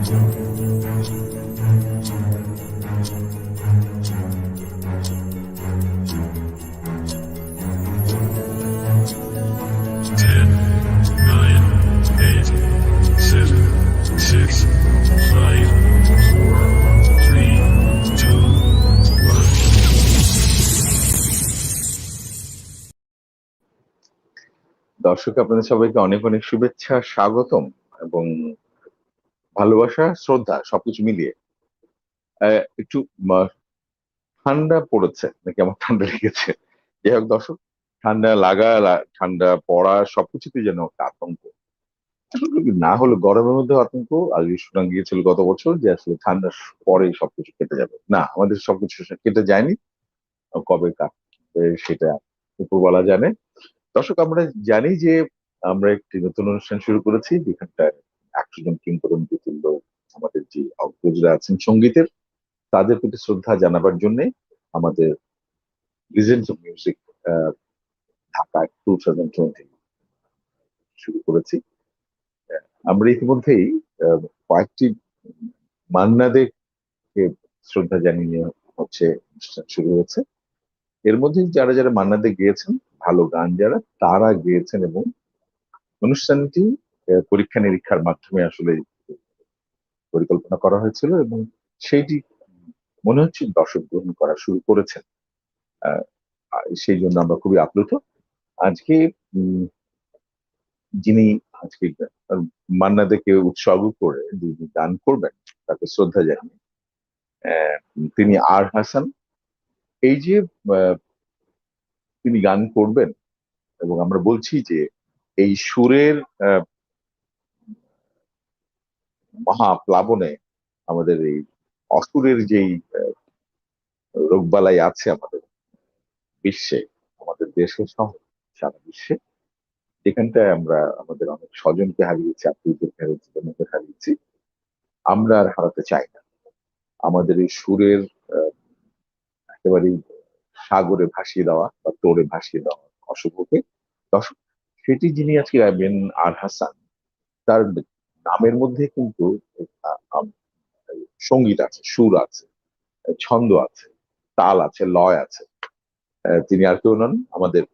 Ten, nine, eight, seven, six, five, four, three, two, one. দর্শক, আপনাদের সবাইকে অনেক অনেক শুভেচ্ছা, স্বাগতম এবং ভালোবাসা, শ্রদ্ধা সবকিছু মিলিয়ে। একটু ঠান্ডা পড়েছে নাকি আমার ঠান্ডা লেগেছে? যাই হোক দর্শক, ঠান্ডা লাগা, ঠান্ডা পড়া সবকিছুতে যেন একটা আতঙ্ক। আসলে কি না হলো গরমের মধ্যে আতঙ্ক, আগে শোনা গিয়েছিল গত বছর যে আসলে ঠান্ডার পরে সবকিছু কেটে যাবে। না, আমাদের সবকিছু কেটে যায়নি। কবে কাটবে সেটা উপরওয়ালা জানে। দর্শক, আমরা জানি যে আমরা একটি নতুন অনুষ্ঠান শুরু করেছি, যেখানটায় 100 জন কিংবদন্তি তুল্য আমাদের যে অগ্রজরা আছেন সঙ্গীতের, তাদের প্রতি শ্রদ্ধা জানাবার জন্য আমাদের লিজেন্ডস অফ মিউজিক ঢাকা 2020 শুরু করেছি। আমরা ইতিমধ্যেই কয়েকটি মান্না দেকে শ্রদ্ধা জানিয়ে হচ্ছে অনুষ্ঠান শুরু হয়েছে। এর মধ্যে যারা যারা মান্না দে গেয়েছেন, ভালো গান যারা, তারা গেয়েছেন এবং অনুষ্ঠানটি পরীক্ষা নিরীক্ষার মাধ্যমে আসলে পরিকল্পনা করা হয়েছিল এবং সেইটি মনে হচ্ছে দর্শক গ্রহণ করা শুরু করেছেন। সেই জন্য আমরা খুবই আপ্লুত। আজকে যিনি আজকে মান্না দেকে উৎসর্গ করে যিনি গান করবেন, তাকে শ্রদ্ধা জানিয়ে, তিনি আর হাসান। এই যে তিনি গান করবেন এবং আমরা বলছি যে এই সুরের মহাপ্লাবনে আমাদের এই অসুরের যেই রোগবালাই আছে আমাদের বিশ্বে, আমাদের দেশে সহ সারা বিশ্বে, যেখানটায় আমরা আমাদের অনেক স্বজনকে হারিয়েছি, আত্মীয়দেরকে হারিয়েছি, জনকে হারিয়েছি, আমরা আর হারাতে চাই না। আমাদের এই সুরের একেবারেই সাগরে ভাসিয়ে দেওয়া বা তোড়ে ভাসিয়ে দেওয়া অশুভকে দর্শক, সেটি যিনি আজকে গাইবেন আর হাসান, তার নামের মধ্যে কিন্তু সঙ্গীত আছে, সুর আছে, ছন্দ আছে, তাল আছে, লয় আছে। তিনি আর কেউ নন, আমাদের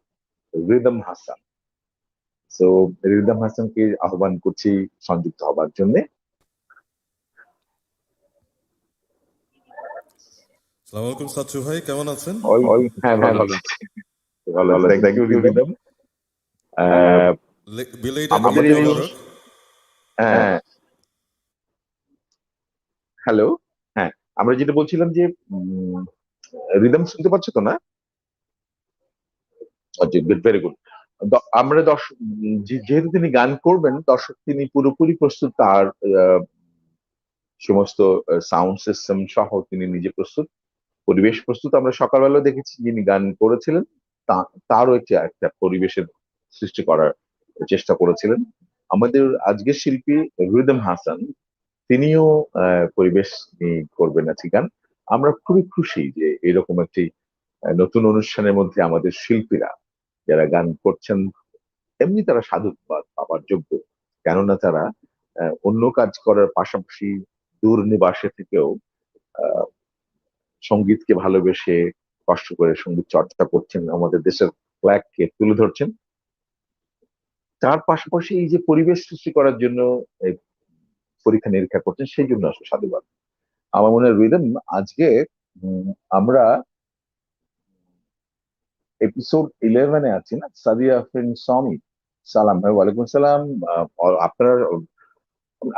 রিদম হাসান। তো রিদম হাসানকে আহ্বান করছি সংযুক্ত হবার জন্য। আসসালামু আলাইকুম সাচ্চু ভাই, কেমন আছেন? হ্যাঁ, ভালো আছি। ভালো আছি, থ্যাংক ইউ রিদম। আমাদের হ্যাঁ, হ্যালো, হ্যাঁ, আমরা যেটা বলছিলাম যে রিদম শুনতে পাচ্ছ তো না? Very good. আমরা দর্শক, যেহেতু তিনি গান করবেন, দর্শক তিনি পুরোপুরি প্রস্তুত, তার সমস্ত সাউন্ড সিস্টেম সহ তিনি নিজে প্রস্তুত, পরিবেশ প্রস্তুত। আমরা সকালবেলা দেখেছি যিনি গান করেছিলেন, তারও একটা পরিবেশের সৃষ্টি করার চেষ্টা করেছিলেন। আমাদের আজকের শিল্পী রিদম হাসান, তিনিও পরিবেশ নিয়ে করবেন আজকে গান। আমরা খুবই খুশি যে এরকম একটি নতুন অনুষ্ঠানের মধ্যে আমাদের শিল্পীরা যারা গান করছেন, এমনি তারা সাধুবাদ পাওয়ার যোগ্য। কেননা তারা অন্য কাজ করার পাশাপাশি দূর নিবাসে থেকেও আহ সঙ্গীতকে ভালোবেসে কষ্ট করে সঙ্গীত চর্চা করছেন, আমাদের দেশের ফ্ল্যাগকে তুলে ধরছেন। তার পাশাপাশি এই যে পরিবেশ সৃষ্টি করার জন্য পরীক্ষা নিরীক্ষা করছেন, সেই জন্য আসলে সাধুবাদ। আমার মনে হয় রিদম, আজকে আমরা এপিসোড 11-এ আছি না? সাদিয়া আফরিন সমি, সালাম ভাই। ওয়ালাইকুম সালাম। আপনার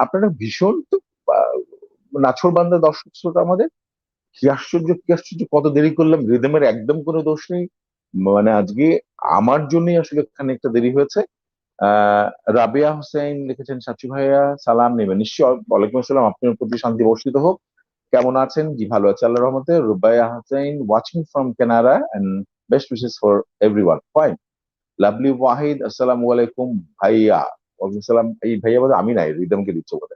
আপনারা ভীষণ তো নাছোড়বান্দা দর্শক শ্রোতা আমাদের। কি আশ্চর্য, কি আশ্চর্য, কত দেরি করলাম! রিদমের একদম কোনো দোষ নেই, মানে আজকে আমার জন্যই আসলে খানিকটা দেরি হয়েছে। আহ রাবিয়া হোসেন লিখেছেন, সাচু ভাইয়া সালাম নেবেন নিশ্চয়। ওয়ালাইকুম আসসালাম, আপনার প্রতি শান্তি বর্ষিত হোক। কেমন আছেন? জি, ভালো আছে আল্লাহর রহমতে। Rubaiya Hossain watching from Canada and best wishes for everyone. Fine. Lovely Wahid, আসসালামু আলাইকুম ভাইয়া। ওয়ালাইকুম সালাম। এই ভাইয়া বলে আমি নাই, রিদমকে দিচ্ছে বলে।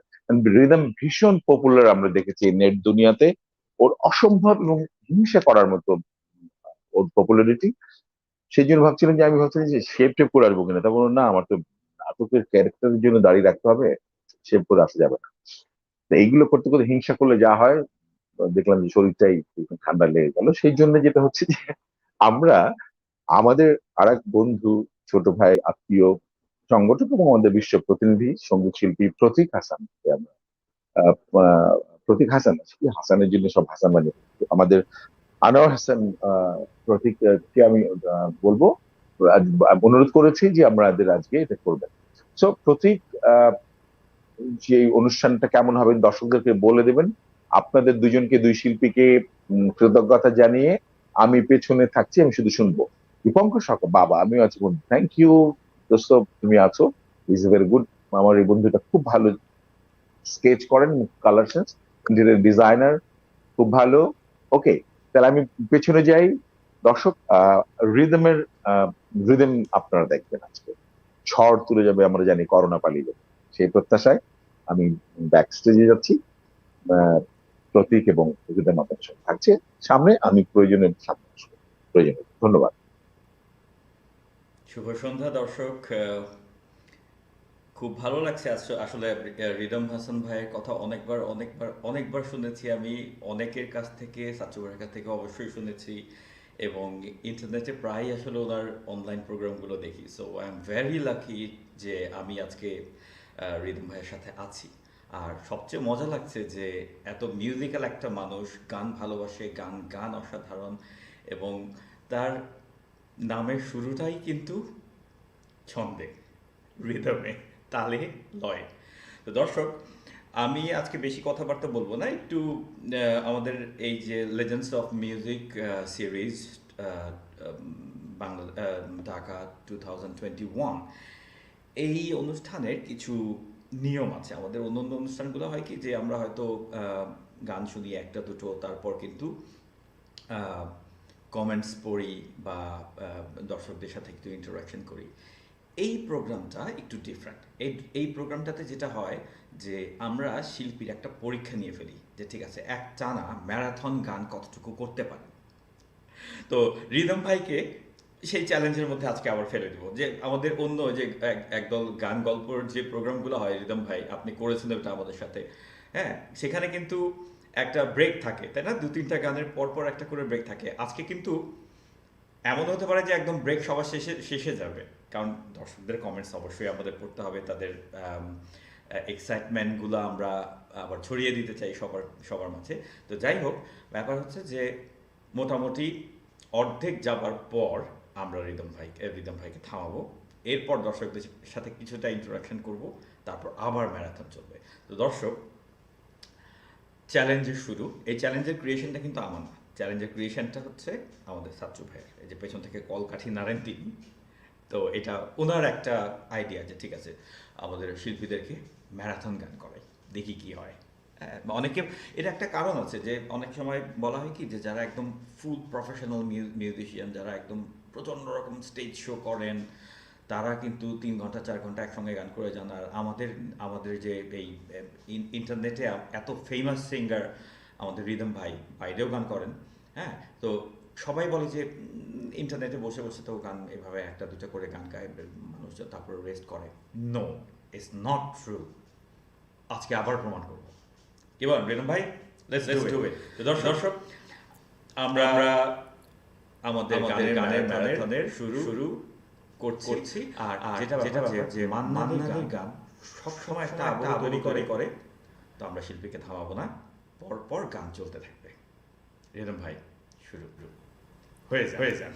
রিদম ভীষণ পপুলার আমরা দেখেছি নেট দুনিয়াতে। ওর অসম্ভব এবং হিংসা করার মতো ওর পপুলারিটি। সেই জন্য ভাবছিলাম যে, আমি ভাবছিলাম যে শেপ টেপ করে আসবো কিনা, তখন না, আমার তো নাটকের ক্যারেক্টারের জন্য দাঁড়িয়ে রাখতে হবে, শেপ করে আসা যাবে না। তো এইগুলো করতে করতে হিংসা করলে যা হয়, দেখলাম যে শরীরটাই একটু ঠান্ডা লেগে গেল। সেই জন্য যেটা হচ্ছে যে আমরা আমাদের আর এক বন্ধু, ছোট ভাই, আত্মীয়, সংগঠক এবং আমাদের বিশ্ব প্রতিনিধি সঙ্গীত শিল্পী প্রতীক হাসান, আমরা আহ, আহ, প্রতীক হাসান, কি হাসানের জন্য সব হাসান মানে আমাদের আনোয়ার হাসান, প্রতীককে আমি বলবো, অনুরোধ করেছি যে আমাদের আজকে এটা করবেন। সো প্রতীক, আহ, যে এই অনুষ্ঠানটা কেমন হবে দর্শকদেরকে বলে দেবেন। আপনাদের দুজনকে, দুই শিল্পীকে কৃতজ্ঞতা জানিয়ে আমি পেছনে থাকছি, আমি শুধু শুনবো। দীপঙ্কর সরকার, বাবা আমিও আছি বন্ধু, থ্যাংক ইউ দোস্ত, তুমি আছো, ইজ ভেরি গুড। আমার এই বন্ধুটা খুব ভালো স্কেচ করেন, কালার সেন্স, ইন্টেরিয়র ডিজাইনার, খুব ভালো। ওকে, তাহলে আমি পেছনে যাই। দর্শক, রিদমের রিদম আপনারা দেখবেন আজকে, ঝড় তুলে যাবে, আমরা জানি করোনা পালিয়ে যাবে, সেই প্রত্যাশায় আমি ব্যাক স্টেজে যাচ্ছি। আহ, প্রতীক এবং রিদম আপনাদের সঙ্গে থাকছে, সামনে আমি প্রয়োজনের সামনে আসবো, প্রয়োজনে। ধন্যবাদ। শুভ সন্ধ্যা দর্শক। খুব ভালো লাগছে আসলে রিদম হাসান ভাইয়ের কথা অনেকবার শুনেছি আমি, অনেকের কাছ থেকে, সাচ্চু ভাইয়ের কাছ থেকে অবশ্যই শুনেছি, এবং ইন্টারনেটে প্রায় আসলে ওনার অনলাইন প্রোগ্রামগুলো দেখি। So I am very lucky যে আমি আজকে রিদম ভাইয়ের সাথে আছি। আর সবচেয়ে মজা লাগছে যে এত মিউজিক্যাল একটা মানুষ, গান ভালোবাসে, গান অসাধারণ, এবং তার নামের শুরুটাই কিন্তু ছন্দে, রিদমে, তালে, লয়। তো দর্শক, আমি আজকে বেশি কথাবার্তা বলবো না, একটু আমাদের এই যে legends of music series Bangla Dhaka 2021, এই অনুষ্ঠানের কিছু নিয়ম আছে। আমাদের অন্য অনুষ্ঠানগুলো হয় কি যে আমরা হয়তো গান শুনি একটা দুটো, তারপর কিন্তু কমেন্টস পড়ি বা দর্শকদের সাথে একটু ইন্টারাকশন করি। এই প্রোগ্রামটা একটু ডিফারেন্ট। এই প্রোগ্রামটাতে যেটা হয় যে আমরা শিল্পীর একটা পরীক্ষা নিয়ে ফেলি, যে ঠিক আছে এক টানা ম্যারাথন গান কতটুকু করতে পারে। তো রিদম ভাইকে সেই চ্যালেঞ্জের মধ্যে আজকে আবার ফেলে দিব, যে আমাদের অন্য যে একদল গান গল্পর যে প্রোগ্রামগুলো হয়, রিদম ভাই আপনি করেছেন ওটা আমাদের সাথে, হ্যাঁ, সেখানে কিন্তু একটা ব্রেক থাকে, তাই না? দু তিনটা গানের পর একটা করে ব্রেক থাকে। আজকে কিন্তু এমন হতে পারে যে একদম ব্রেক সবার শেষে যাবে, কারণ দর্শকদের কমেন্টস অবশ্যই আমাদের পড়তে হবে, তাদের এক্সাইটমেন্টগুলো আমরা আবার ছড়িয়ে দিতে চাই সবার মাঝে। তো যাই হোক, ব্যাপার হচ্ছে যে মোটামুটি অর্ধেক যাবার পর আমরা রিদম ভাইকে থামাবো, এরপর দর্শকদের সাথে কিছুটা ইন্টারাকশন করব, তারপর আবার ম্যারাথন চলবে। তো দর্শক, চ্যালেঞ্জের শুরু, এই চ্যালেঞ্জের ক্রিয়েশনটা কিন্তু আমার না, চ্যালেঞ্জের ক্রিয়েশনটা হচ্ছে আমাদের সাচ্চু ভাইয়ের, এই যে পেছন থেকে কলকাঠি নাড়েন তিনি। তো এটা ওনার একটা আইডিয়া যে ঠিক আছে আমাদের শিল্পীদেরকে ম্যারাথন গান করাই, দেখি কি হয়। অনেকে, এটা একটা কারণ আছে যে অনেক সময় বলা হয় কি যে যারা একদম ফুল প্রফেশনাল মিউজিশিয়ান, যারা একদম প্রচণ্ড রকম স্টেজ শো করেন, তারা কিন্তু 3 ঘন্টা 4 ঘন্টা একসঙ্গে গান করে যান। আর আমাদের যে এই ইন্টারনেটে এত ফেমাস সিঙ্গার আমাদের রিদম ভাই বাইরেও গান করেন, হ্যাঁ। তো সবাই বলে যে ইন্টারনেটে বসে বসে তো গান এভাবে একটা দুটো করে গান গায় মানুষ, তারপর রেস্ট করে। No, it's not true. আজকে আবার প্রমাণ করবো। কি বলেন রিদম ভাই? Let's do it. তো দর্শক, আমরা আমাদের গানের ম্যারাথনের শুরু করছি। আর যেটা যে মান্নানের গান সবসময় একটা আবহ তৈরি করে, তো আমরা শিল্পীকে থামাবো না, পর গান চলতে থাকবে। রিদম ভাই, শুরু হয়ে যান,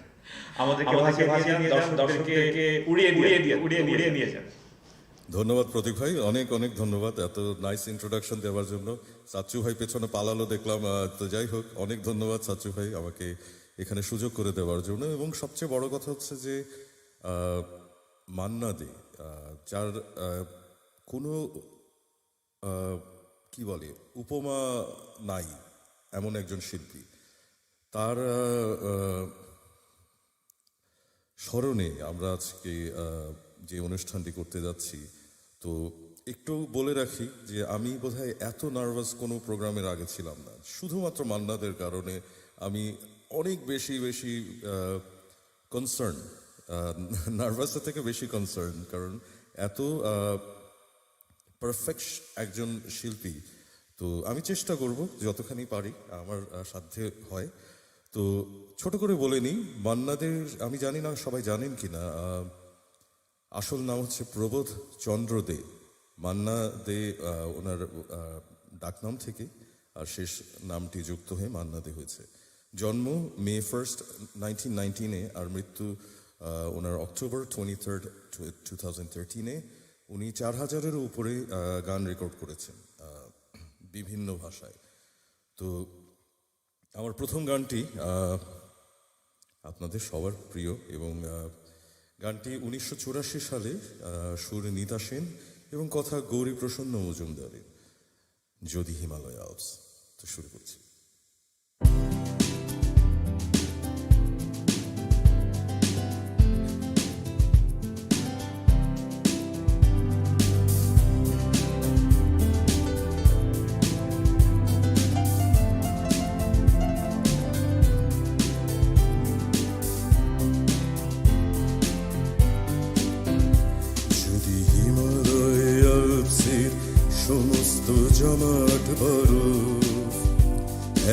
আমাদেরকে ভাসিয়ে নিয়ে যান, দর্শকদেরকে উড়িয়ে নিয়ে যান। ধন্যবাদ প্রতীক ভাই, অনেক ধন্যবাদ এত নাইস ইন্ট্রোডাকশন দেওয়ার জন্য। সাচ্চু ভাই পেছনে পালালো দেখলাম, তো যাই হোক, অনেক ধন্যবাদ সাচ্চু ভাই আমাকে এখানে সুযোগ করে দেওয়ার জন্য। এবং সবচেয়ে বড় কথা হচ্ছে যে মান্না দে, যার কোনো কি বলে উপমা নাই, এমন একজন শিল্পী, তার স্মরণে আমরা আজকে যে অনুষ্ঠানটি করতে যাচ্ছি। তো একটু বলে রাখি যে আমি বোধহয় এত নার্ভাস কোনো প্রোগ্রামের আগে ছিলাম না, শুধুমাত্র মান্নাদের কারণে আমি অনেক বেশি কনসার্ন, নার্ভাসের থেকে বেশি কনসার্ন, কারণ এত পারফেক্ট একজন শিল্পী তো আমি চেষ্টা করব যতখানি পারি আমার সাধ্যে হয়। তো ছোট করে বলে নিই, মান্নাদের আমি জানি না সবাই জানেন কি না, আসল নাম হচ্ছে প্রবোধ চন্দ্র দে। মান্না দে ওনার ডাকনাম থেকে, আর শেষ নামটি যুক্ত হয়ে মান্না দে হয়েছে। জন্ম May 1st, 1919-এ, আর মৃত্যু ওনার October 23rd, 2013-এ। উনি 4000-এরও উপরে গান রেকর্ড করেছেন বিভিন্ন ভাষায়। তো আমার প্রথম গানটি আপনাদের সবার প্রিয়, এবং গানটি 1984 সালে সুর নিতা সেন এবং কথা গৌরী প্রসন্ন মজুমদারের, যদি হিমালয় আলপস। তো শুরু করছি। যদি হিমালয় আলপসের সমস্ত জমাট বরফ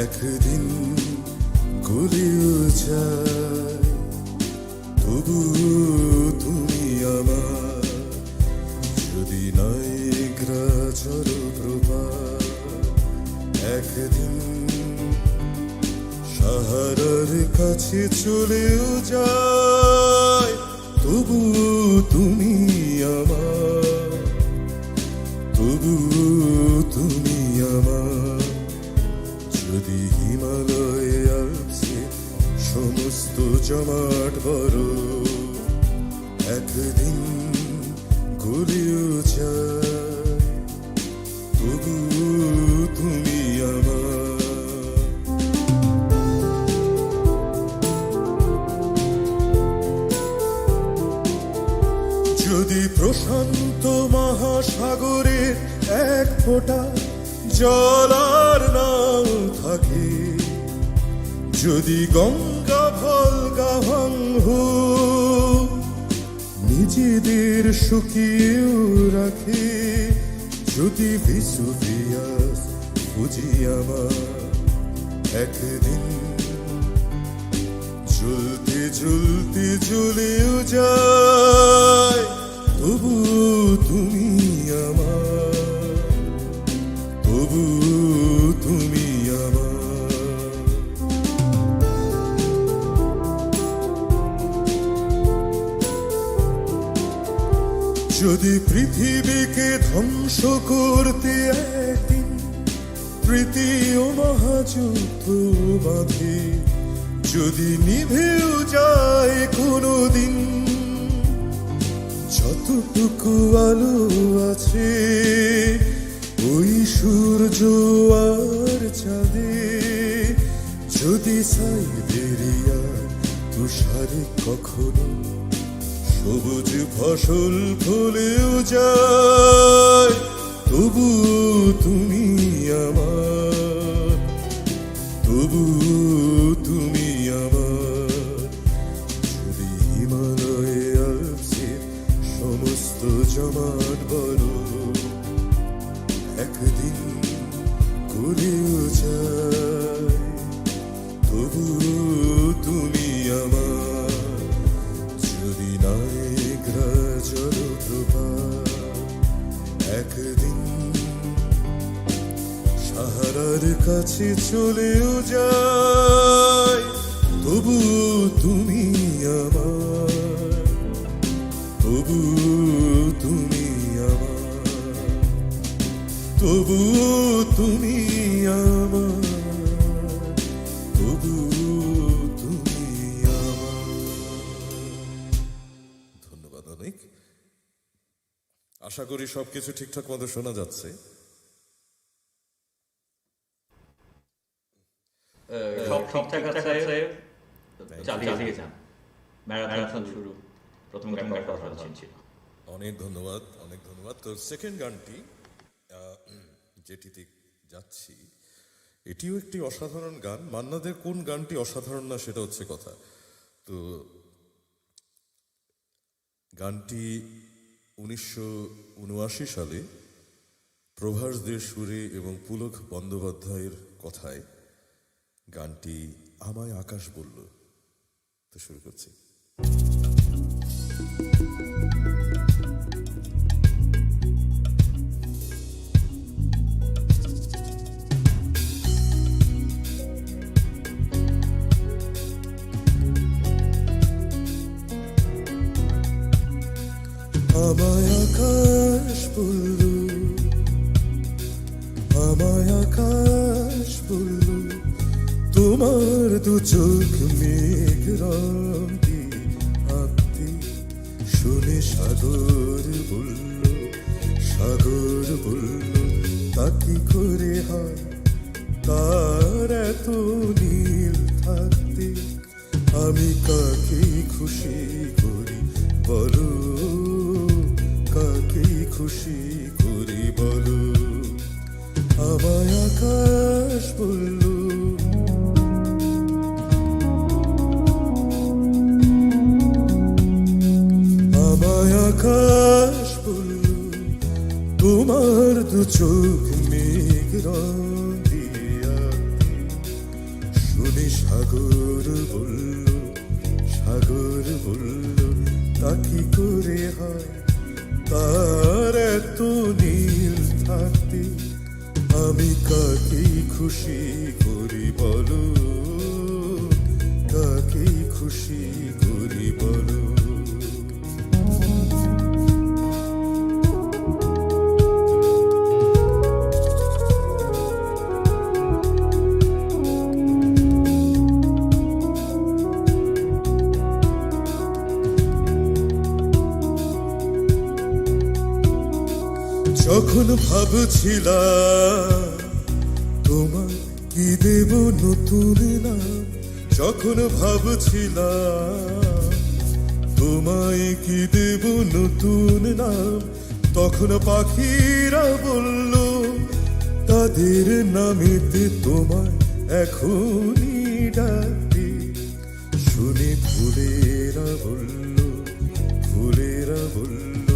একদিন গলিও যায়, তবু তুমি আমার, যদি নাইগ্রা জলপ্রপাত একদিন সাহারার কাছে চলেও যায়, তবু তুমি আমার, তবু তুমি আমার। যদি হিমালয় আলপসে সমস্ত জমাট বরফ একদিন গলিও যায়, তবু তুমি আমার। যদি প্রশান্ত মহাসাগরের এক ফোঁটা জল আর নাও থাকে, যদি গঙ্গা ভলগা ভাঙহু নিজেদের শুকিয়েও রাখে, যদি ভিসুভিয়াস ফুজি আমার একদিন জ্বলতে জ্বলতে জ্বলেও যায়, তবু তুমি আমার, তবু তুমি আমার। যদি পৃথিবীকে ধ্বংস করতে একদিন তৃতীয় মহাযুদ্ধ বাঁধে, যদি নিভেও যায় কোনোদিন যতটুকু আলো আছে ওই সূর্য আর চাঁদে, যদি সাইবেরিয়া তুষারে কখনো সবুজ ফসল ফলেও যায়, তবু তুমি আমার, তবু তুমি আমার। যদি হিমালয় আলপসের সমস্ত জমাট বরফ একদিন গলেও যায়, তবু তুমি আমার। যদি নাইগ্রা জলপ্রপাত একদিন সাহারার কাছে চলেও যায়, তবু তুমি আমার, তবু তুমি আমার, তবু তুমি আমার, তবু তুমি আমার। ধন্যবাদ অনেক। আশা করি সবকিছু ঠিকঠাক মতো শোনা যাচ্ছে। সব ঠিকঠাক আছে, চালিয়ে যান। ম্যারাথন শুরু, প্রথম গানটা অসাধারণ ছিল। অনেক ধন্যবাদ, অনেক ধন্যবাদ। তো সেকেন্ড গানটি যেটিতে যাচ্ছি, এটিও একটি অসাধারণ গান। মান্নাদের কোন গানটি অসাধারণ না সেটা হচ্ছে কথা। তো গানটি 1979 সালে প্রভাসদের সুরে এবং পুলক বন্দ্যোপাধ্যায়ের কথায় গানটি আমায় আকাশ বলল। তো শুরু করছি। আমায় আকাশ বলল, আমায় আকাশ বলল, তোমার দু চোখ মেঘ রঙে আঁকতে। শুনে সাগর বলল, সাগর বলল, তা কি করে হয় তার এত নীল থাকতে। আমি কাকে খুশি করি বলো, কাকে খুশি করি বলো। আমায় আকাশ বলল, আমায় আকাশ বলল, তোমার দু চোখ মেঘ রঙে আঁকতে। শুনে সাগর বলল, সাগর বলল, তা কি করে হয় তার এত নীল থাকতে। আমি কাকে খুশি করি বলো, কাকে খুশি করি বলো। যখন ভাবছিলাম তোমায় কি দেব নতুন নাম, যখন ভাবছিলাম তোমায় কি দেব নতুন নাম, তখন পাখিরা বলল তাদের নামেতে তোমায় এখনই ডাকতে। শুনে ফুলেরা বলল, ফুলেরা বলল,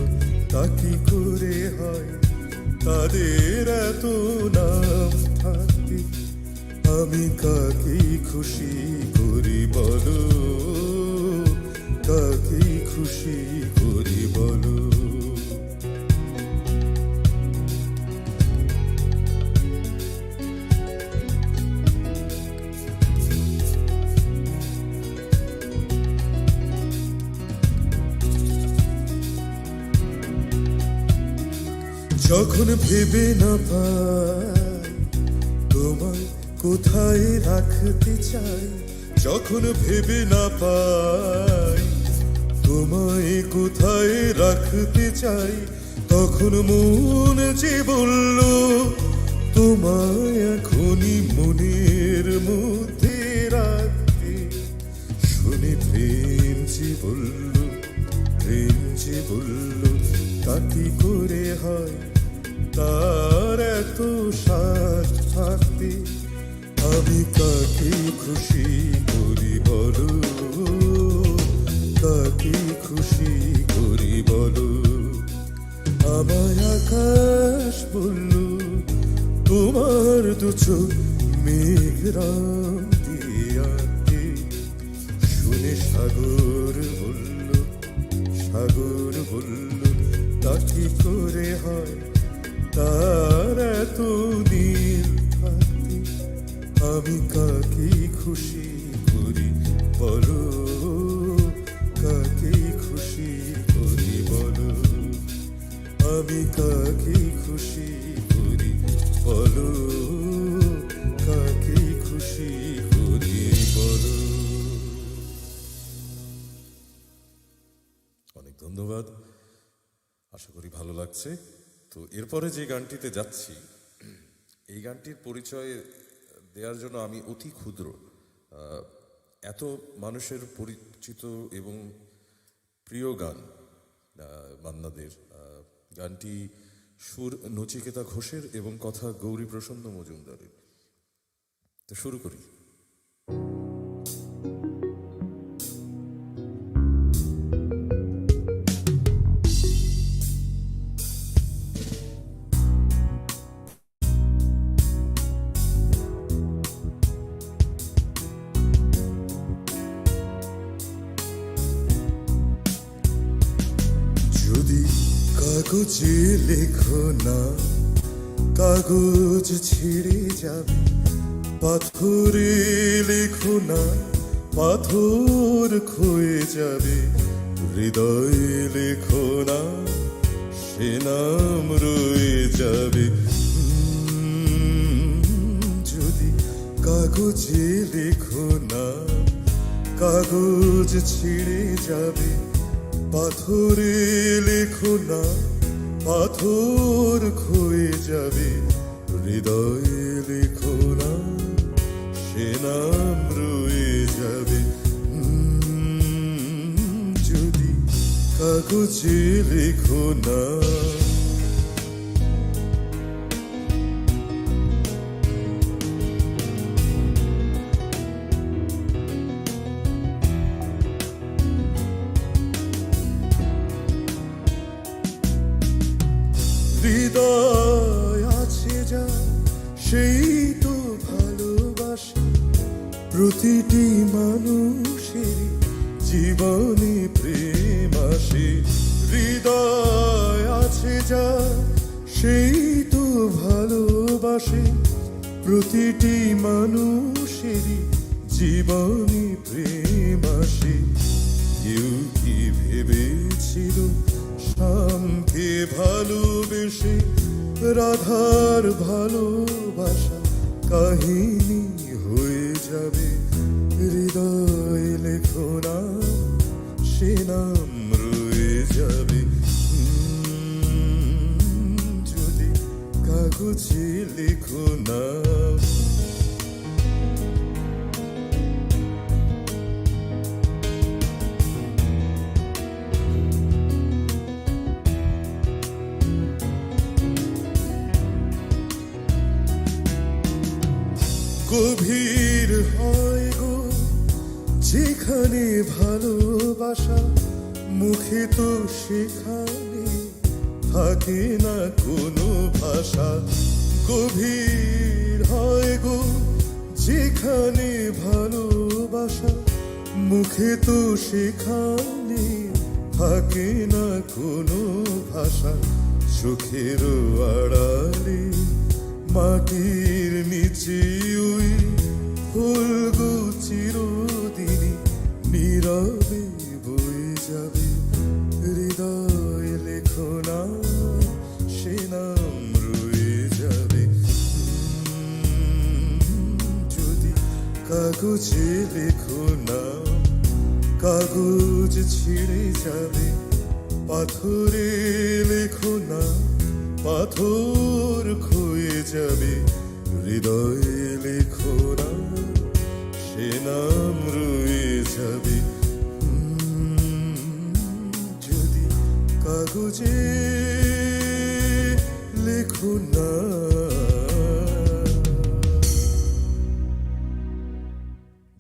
তা কি করে হয় তাদের এত নাম থাকতে। আমি কাকে খুশি করি বলো, কাকে খুশি করি বলো। যখন ভেবে না পাই তোমায় কোথায় রাখতে চাই, যখন ভেবে না পাই তোমায় কোথায় রাখতে চাই, তখন মন যে বলল তোমায় এখনই মনের মধ্যে রাখতে। শুনে প্রেম যে বলল, প্রেম যে বলল, তা কি করে হয় তার এত স্বাদ থাকতে। আমি কাকে খুশি করি বলো, কাকে খুশি করি বলো। আমায় আকাশ বলল, তোমার দু চোখ মেঘ রঙ দিয়ে আঁকতে। শুনে সাগর বলল, সাগর বলল, তা কি করে হয় তার এত নীল থাকতে। আমি কাকে খুশি করি বলো, কাকে খুশি করি বলো। আমি কাকে খুশি করি বলো, কাকে খুশি করি বলো। অনেক ধন্যবাদ, আশা করি ভালো লাগছে। তো এরপরে যে গানটিতে যাচ্ছি, এই গানটির পরিচয় দেওয়ার জন্য আমি অতি ক্ষুদ্র। এত মানুষের পরিচিত এবং প্রিয় গান মান্নাদের। গানটি সুর নচিকেতা ঘোষের এবং কথা গৌরী প্রসন্ন মজুমদারের। তো শুরু করি। কাগজে লেখো না, কাগজ ছিঁড়ে যাবে, পাথরে লেখো না, পাথর ক্ষয়ে যাবে, হৃদয়ে লেখো না, সে নাম রয়ে যাবে। যদি কাগজে লেখো না, কাগজ ছিঁড়ে যাবে, পাথরে লেখো না, পাথর ক্ষয়ে যাবে, হৃদয়ে লেখো না, সে নাম রয়ে যাবে। যদি কাগজে লেখো না। হৃদয় আছে যা সেই তো ভালোবাসে, প্রতিটি মানুষের জীবনে প্রেম আসে। হৃদয় আছে যা সেই তো ভালোবাসে, প্রতিটি মানুষের জীবনে প্রেম আসে। কেউ কি ভেবেছিল শ্যামকে ভালোবেসে রাধার ভালোবাসা কাহিনী হয়ে যাবে, হৃদয় লেখো না, সে নাম রয়ে যাবে। যদি কাগজে লেখো না। গভীর হয় গো যেখানে ভালোবাসা, মুখে তো সেখানে থাকে না কোনো ভাষা। গভীর হয় গো যেখানে ভালোবাসা, মুখে তো সেখানে থাকে না কোনো ভাষা। চোখের আড়ালে মাটির নিচে ওই ফুলগো চিরদিনই নীরবে বয়ে যাবে, হৃদয় লেখো না, সে নাম রয়ে যাবে। যদি কাগজে লেখো না, কাগজ ছিঁড়ে যাবে, পাথরে লেখো না, পাথর ক্ষয়ে যাবে, হৃদয়ে লেখো না, সে নাম রয়ে যাবে। যদি কাগজে লেখো না।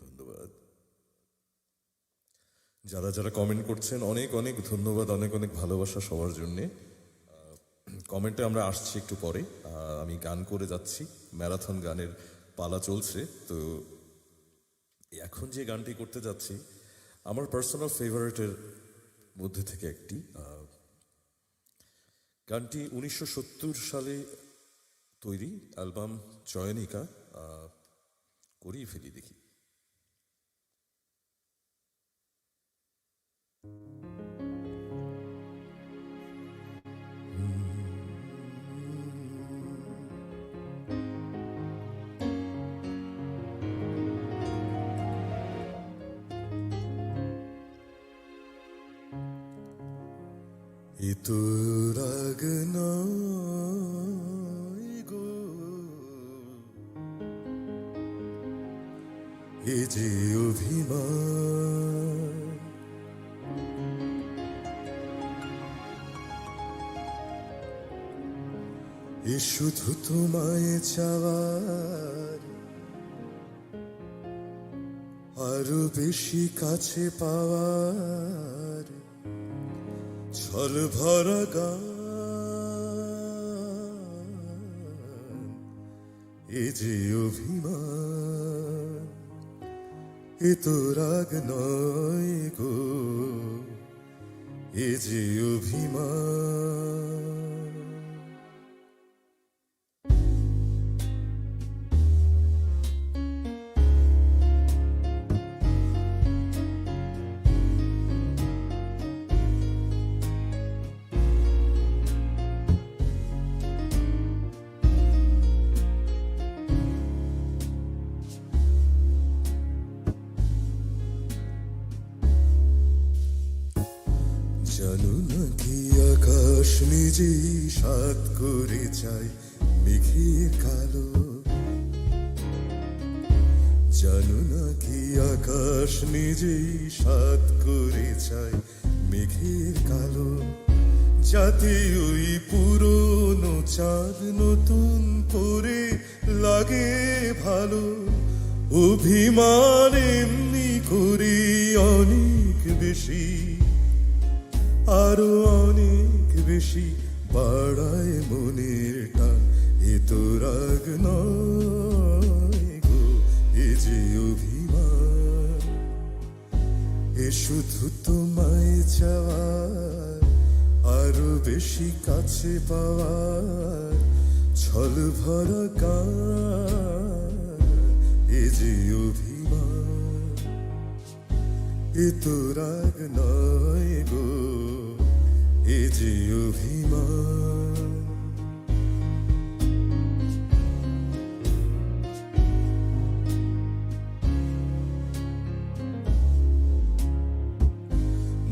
ধন্যবাদ। যারা যারা কমেন্ট করছেন অনেক অনেক ধন্যবাদ, অনেক অনেক ভালোবাসা সবার জন্যে। কমেন্টে আমরা আসছি একটু পরে। আমি গান করে যাচ্ছি, ম্যারাথন গানের পালা চলছে। তো এখন যে গানটি করতে যাচ্ছি আমার পার্সোনাল ফেভারিটের মধ্যে থেকে একটি। গানটি 1970 সালে তৈরি, অ্যালবাম চয়নিকা। করিয়ে ফেলি দেখি। এ তো রাগ নয় গো, এ যে অভিমান, এ শুধু তোমায় চাওয়ার, আরো বেশি কাছে পাওয়ার ছল ভরা গান, এ যে অভিমান, এ তো রাগ নয় গো, এ যে অভিমান। নিজেই সাত করে চাই মেঘের কালো, জানো না কি আকাশ নিজেই সাত করে চাই মেঘের কালো, যাতে ওই পুরনো চাঁদ নতুন করে লাগে ভালো। অভিমান এমনি করি অনেক বেশি, আরো অনেক বেশি বাড়ায় মনের টান। এ তো রাগ নয় গো, এ যে অভিমান। এ শুধু তোমায় চাওয়ার, আরো বেশি কাছে পাওয়ার ছল ভরা গান। এ যে অভিমান, এ তো রাগ নয় গো, এ যে অভিমান।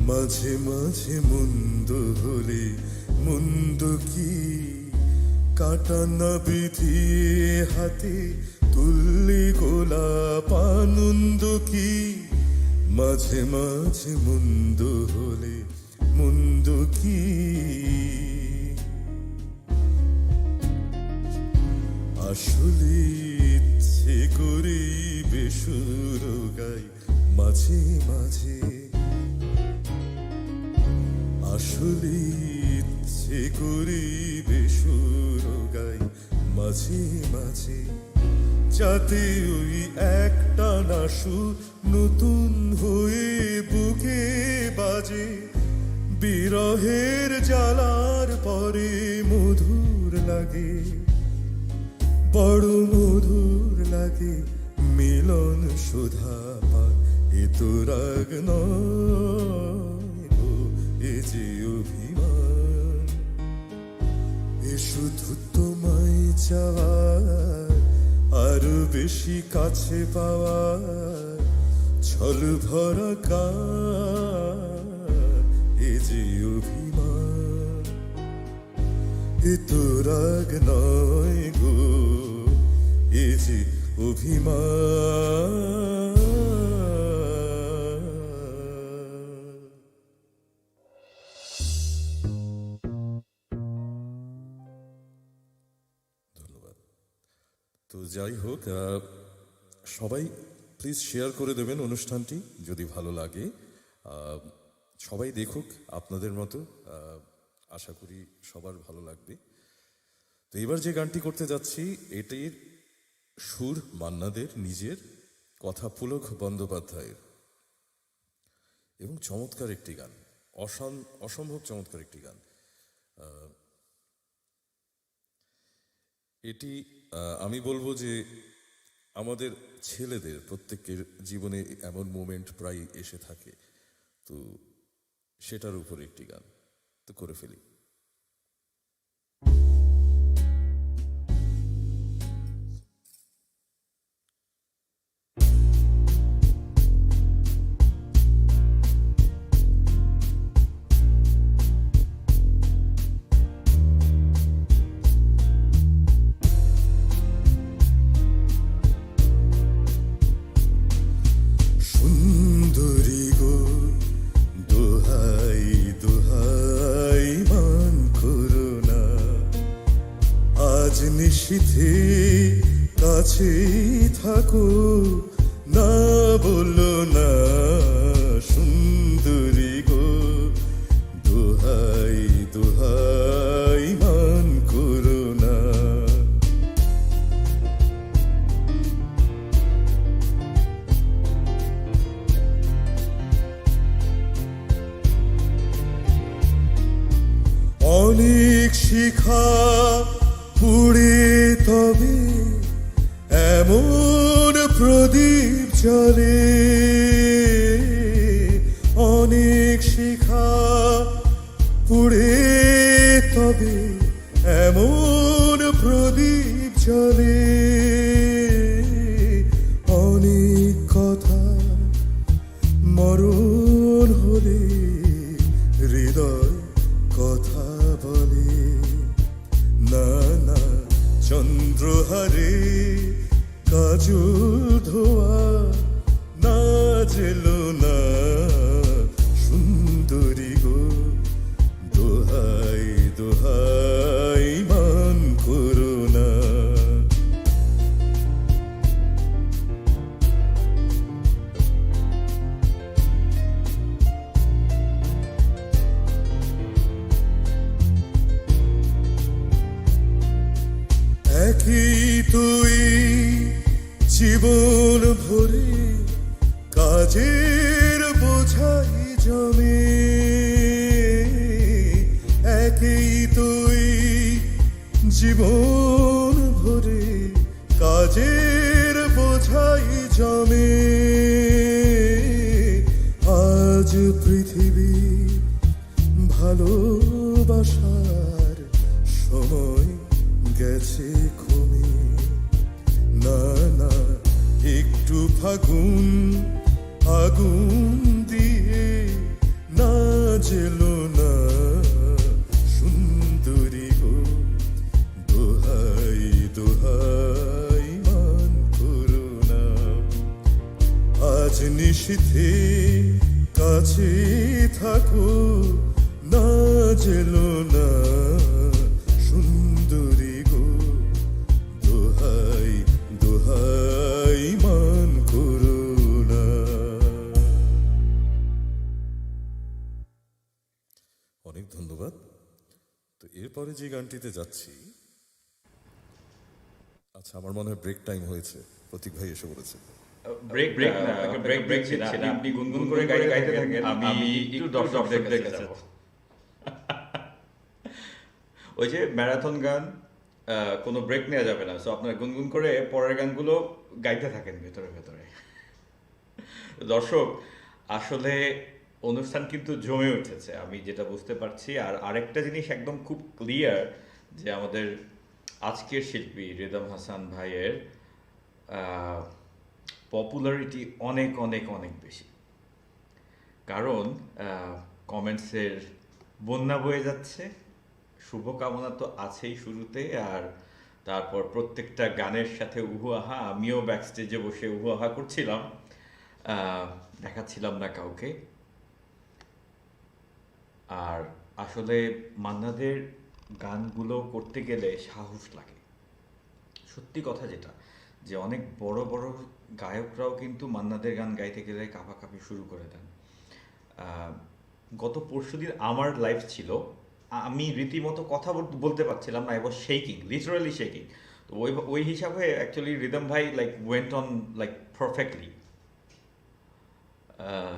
মাঝে মাঝে মন্দ হলে মন্দ কি কাটা না বিধিয়ে হাতে তুললে গোলাপ আনন্দ কি। মাঝে মাঝে মন্দ হলে মন্দ কি আসলে ইচ্ছে করে বেসুর গাই মাঝে মাঝে, আসলে ইচ্ছে করে বেসুর গাই মাঝে মাঝে, যাতে ওই একটা না সুর নতুন হয়ে বুকে বাজে। বিরহের জ্বালার পরে মধুর লাগে, বড় মধুর লাগে মিলন সুধা পান। এ তো রাগ নয় গো, এ যে অভিমান। এ শুধু তোমায় চাওয়ার, আরো বেশি কাছে পাওয়ার ছল ভরা গান। এ যে অভিমান, এ তো রাগ নয় গো, এ যে অভিমান। ধন্যবাদ। তো যাই হোক, সবাই প্লিজ শেয়ার করে দেবেন অনুষ্ঠানটি যদি ভালো লাগে। সবাই দেখুক আপনাদের মতো, আশা করি সবার ভালো লাগবে। তো এবার যে গানটি করতে যাচ্ছি এটির সুর মান্নাদের নিজের, কথা পুলক বন্দ্যোপাধ্যায়ের, এবং চমৎকার একটি গান, অসম্ভব চমৎকার একটি গান। এটি আমি বলবো যে আমাদের ছেলেদের প্রত্যেকের জীবনে এমন মোমেন্ট প্রায় এসে থাকে, তো সেটার উপর একটি গান, তো করে ফেলি। সুন্দরী গো দোহাই দোহাই মান করো না, আজ নিশীথে কাছেই থাকো, না বলো না। সুন্দরী গো দোহাই দোহাই মান করো না। অনেক শিখা পুড়ে তবে এমন প্রদীপ জ্বলে, অনেক শিখা পুড়ে তবে এমন প্রদীপ জ্বলে। অনেক কথা মরণ হলে হৃদয় কথা বলে, কাজল ধোয়া না জেলো না সুন্দরী গো, দোহাই দোহাই মান করো না। একই তুই জীবন ভরে কাজের বোঝাই জমে, একই তুই জীবন ভরে কাজের বোঝাই জমে। আজ পৃথিবী ভালোবাসার সময় গেছে কমে, না না একটু ফাগুন আগুন দিয়ে না জেলো না সুন্দরী গো, দোহাই দোহাই মান করো না। আজ নিশীথে কাছে থাকো না জেলো না সুন্দরী গো, দোহাই দোহাই মান করো না। অনেক ধন্যবাদ। তো এরপরে যে গানটিতে যাচ্ছি, আচ্ছা আমার মনে হয় ব্রেক টাইম হয়েছে, প্রতীক ভাই এসে বলেছে। ব্রেক ব্রেক না, ব্রেক ব্রেক ছিল না, আপনি গুনগুন করে গাইতে থাকেন, আমি একটু দর্শকদের কাছে যাব। ওই যে ম্যারাথন গান, কোনো ব্রেক নেওয়া যাবে না, সো আপনারা গুনগুন করে পরের গানগুলো গাইতে থাকেন ভেতরে ভেতরে। দর্শক, আসলে অনুষ্ঠান কিন্তু জমে উঠেছে, আমি যেটা বুঝতে পারছি। আর আরেকটা জিনিস একদম খুব ক্লিয়ার যে আমাদের আজকের শিল্পী রিদম হাসান ভাইয়ের পপুলারিটি অনেক অনেক অনেক বেশি, কারণ কমেন্টসের বন্যা বয়ে যাচ্ছে। শুভকামনা তো আছেই শুরুতে, আর তারপর প্রত্যেকটা গানের সাথে উহুয়াহা। আমিও ব্যাকস্টেজে বসে উহুয়াহা করছিলাম, দেখাচ্ছিলাম না কাউকে। আর আসলে মান্নাদের গানগুলো করতে গেলে সাহস লাগে, সত্যি কথা যেটা, যে অনেক বড় বড় গায়করাও কিন্তু মান্নাদের গান গাইতে গেলে কাঁপাকাঁপি শুরু করে দেন। গত পরশুদিন আমার লাইভ ছিল, আমি রীতিমতো কথা বলতে পারছিলাম না, I was shaking, literally shaking. তো ওই হিসাবে অ্যাকচুয়ালি রিদম ভাই like went on like perfectly.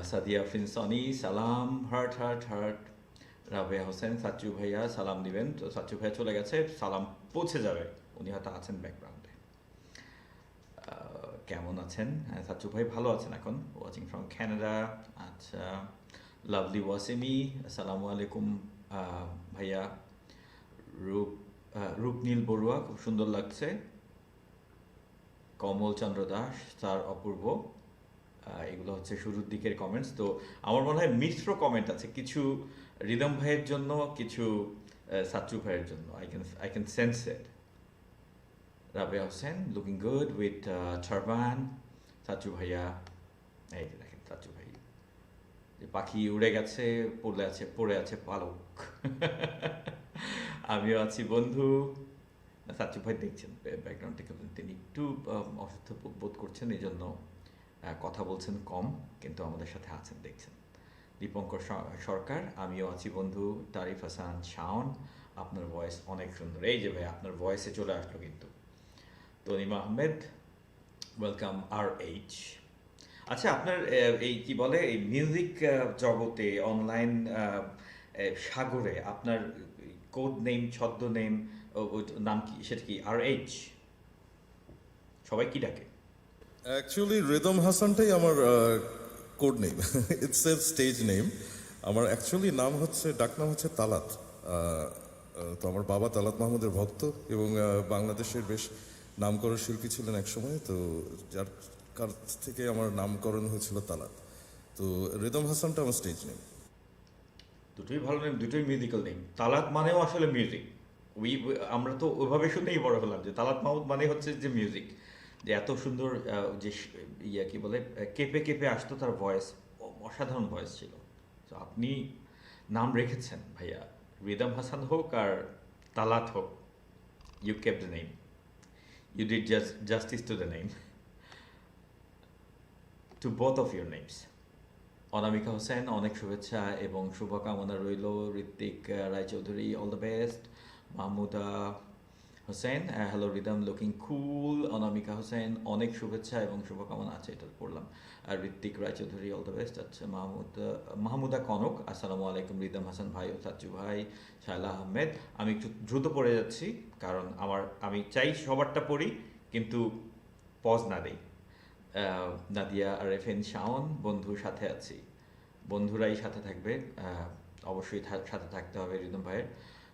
Sadia Afrin Sony সালাম, heart heart heart. Rabeya Hossain Sachchu ভাইয়া সালাম দিবেন, তো সাচ্চু ভাইয়া চলে গেছে, সালাম পৌঁছে যাবে, উনি হয়তো আছেন ব্যাকগ্রাউন্ডে। কেমন আছেন? হ্যাঁ, সাচ্চু ভাই ভালো আছেন এখন, ওয়াচিং ফ্রম ক্যানাডা। আচ্ছা, লাভলি ওয়াসিমি আসসালামু আলাইকুম ভাইয়া। রূপনীল বড়ুয়া, খুব সুন্দর লাগছে। কমল চন্দ্র দাস, স্যার অপূর্ব। এগুলো হচ্ছে শুরুর দিকের কমেন্টস। তো আমার মনে হয় মিশ্র কমেন্ট আছে, কিছু রিদম ভাইয়ের জন্য, কিছু সাচ্চু ভাইয়ের জন্য। I can sense it. Rabeya Hossain looking good with turban. Sachchu ভাইয়া, এই যে দেখেন সাচ্চু ভাই, যে পাখি উড়ে গেছে, পড়ে আছে পালক। আমিও আছি বন্ধু। সাচ্চু ভাই দেখছেন ব্যাকগ্রাউন্ড থেকে, তিনি একটু অসুস্থ বোধ করছেন, এই জন্য কথা বলছেন কম, কিন্তু আমাদের সাথে আছেন, দেখছেন। দীপঙ্কর সরকার, আমিও আছি বন্ধু। তারিফ হাসান শাওন, আপনার ভয়েস অনেক সুন্দর। এই যে ভাই আপনার ভয়েসে চলে আসলো কিন্তু। Tanima Ahmed, welcome RH। আচ্ছা, আপনার এই কি বলে, এই মিউজিক জগতে, অনলাইন সাগরে আপনার কোড নেম, ছদ্ম নেম, নাম কি, সেটা কি RH? সবাই কি ডাকে? অ্যাকচুয়ালি রিদম হাসানটাই আমার code name, it's a stage name. আমার অ্যাকচুয়ালি নাম হচ্ছে, ডাকনাম হচ্ছে তালাত। তো আমার বাবা তালাত মাহমুদের ভক্ত, এবং বাংলাদেশের বেশ নামকরণ শিল্পী ছিলেন এক সময়, তো যার কাছ থেকে আমার নামকরণ হয়েছিল তালাত। তো রিদম হাসানটা আমার স্টেজ নেম। দুটোই ভালো নেম, দুটোই মিউজিক্যাল নেম। তালাত মানেও আসলে মিউজিক। আমরা তো ওইভাবে শুনেই বড় হলাম যে তালাত মাহমুদ মানে হচ্ছে যে মিউজিক। যে এত সুন্দর যে ইয়া কি বলে কেঁপে কেঁপে আসতো তার ভয়েস, অসাধারণ ভয়েস ছিল। তো আপনি নাম রেখেছেন ভাইয়া, রিদম হাসান হোক আর তালাত হোক, you kept the name, you did justice to the name, to both of your names. Anamika Hossain, অনেক শুভেচ্ছা এবং শুভকামনা রইল। Ritwik Roychowdhury, all the best. Mahmuda Hossain, hello Rhythm, looking cool. Anamika Hossain, অনেক শুভেচ্ছা এবং শুভকামনা আছে, এটা পড়লাম। আর Ritwik Roychowdhury, all the best. আচ্ছা, মাহমুদা কনক, আসসালামু আলাইকুম রিদম হাসান ভাই ও সাচ্চু ভাই। শায়লা আহমেদ, আমি একটু দ্রুত পড়ে যাচ্ছি কারণ আমি চাই সবারটা পড়ি কিন্তু পজ না দেই। নাদিয়া আরেফিন শাওন, বন্ধু সাথে আছি, বন্ধুরাই সাথে থাকবে, অবশ্যই সাথে থাকতে হবে রিদম ভাইয়ের।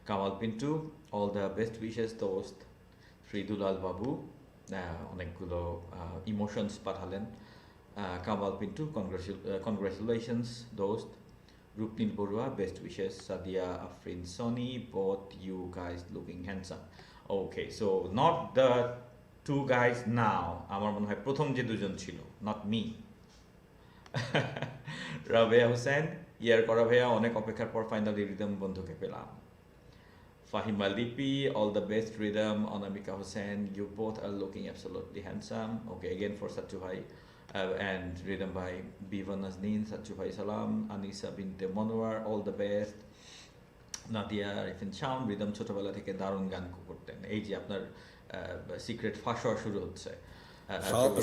Kamal Pintu, all the best wishes দোস্ত। ফ্রিদুলাল বাবু, অনেকগুলো ইমোশনস পাঠালেন। কামাল পিন্টু, কনগ্রাচুলেশনস দোস্ত। Rupnil Barua, best wishes. Sadia Afrin Sony, both you guys looking handsome. Okay, so not the two guys now, আমার মনে হয় প্রথম যে দুজন ছিল, নট মি। রাবেয়া হোসেন, ইয়ার করা ভাইয়া, অনেক অপেক্ষার পর ফাইনালি রিদম বন্ধুকে পেলাম। Fahima Lipi, all the best rhythm. Anamika Hussain, you both are looking absolutely handsome. Okay, again for Satchu Bhai. And rhythm by Bivan Nazneen, Satchu Bhai Salam. Anisa Binte Monwar, all the best. Nadia Arifin Shaon, rhythm ছোটবেলা থেকে দারুণ গান করতেন। এই যে আপনার secret ফাঁস হওয়া শুরু হচ্ছে।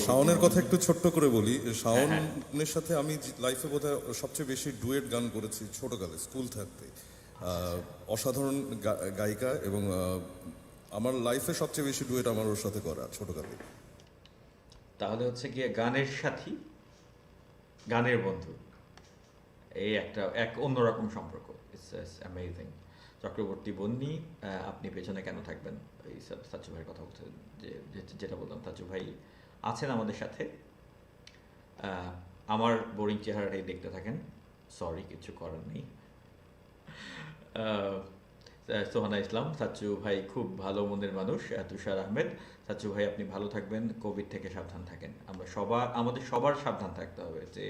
শাওনের কথা একটু ছোট্ট করে বলি। শাওনের সাথে আমি লাইফে বোধহয় সবচেয়ে বেশি ডুয়েট গান করেছি ছোটকালে, স্কুল থাকতে। অসাধারণ গায়িকা এবং আমার লাইফে সবচেয়ে বেশি ডুয়েট আমার ওর সাথে করা ছোটকালে। তাহলে হচ্ছে গিয়ে গানের সাথী, গানের বন্ধু, এই এক অন্যরকম সম্পর্ক। It's amazing. চক্রবর্তী বন্নি, আপনি পেছনে কেন থাকবেন? এই সাচ্চু ভাইয়ের কথা বলতে যেটা বললাম, সাচ্চু ভাই আছেন আমাদের সাথে, আমার বোরিং চেহারাটাই দেখতে থাকেন, সরি কিছু করার নেই। সোহানা ইসলাম, সাচ্চু ভাই খুব ভালো মনের মানুষ। তুষার আহমেদ, সাচ্চু ভাই আপনি ভালো থাকবেন, কোভিড থেকে সাবধান থাকেন। আমাদের সবার সাবধান থাকতে হবে, যে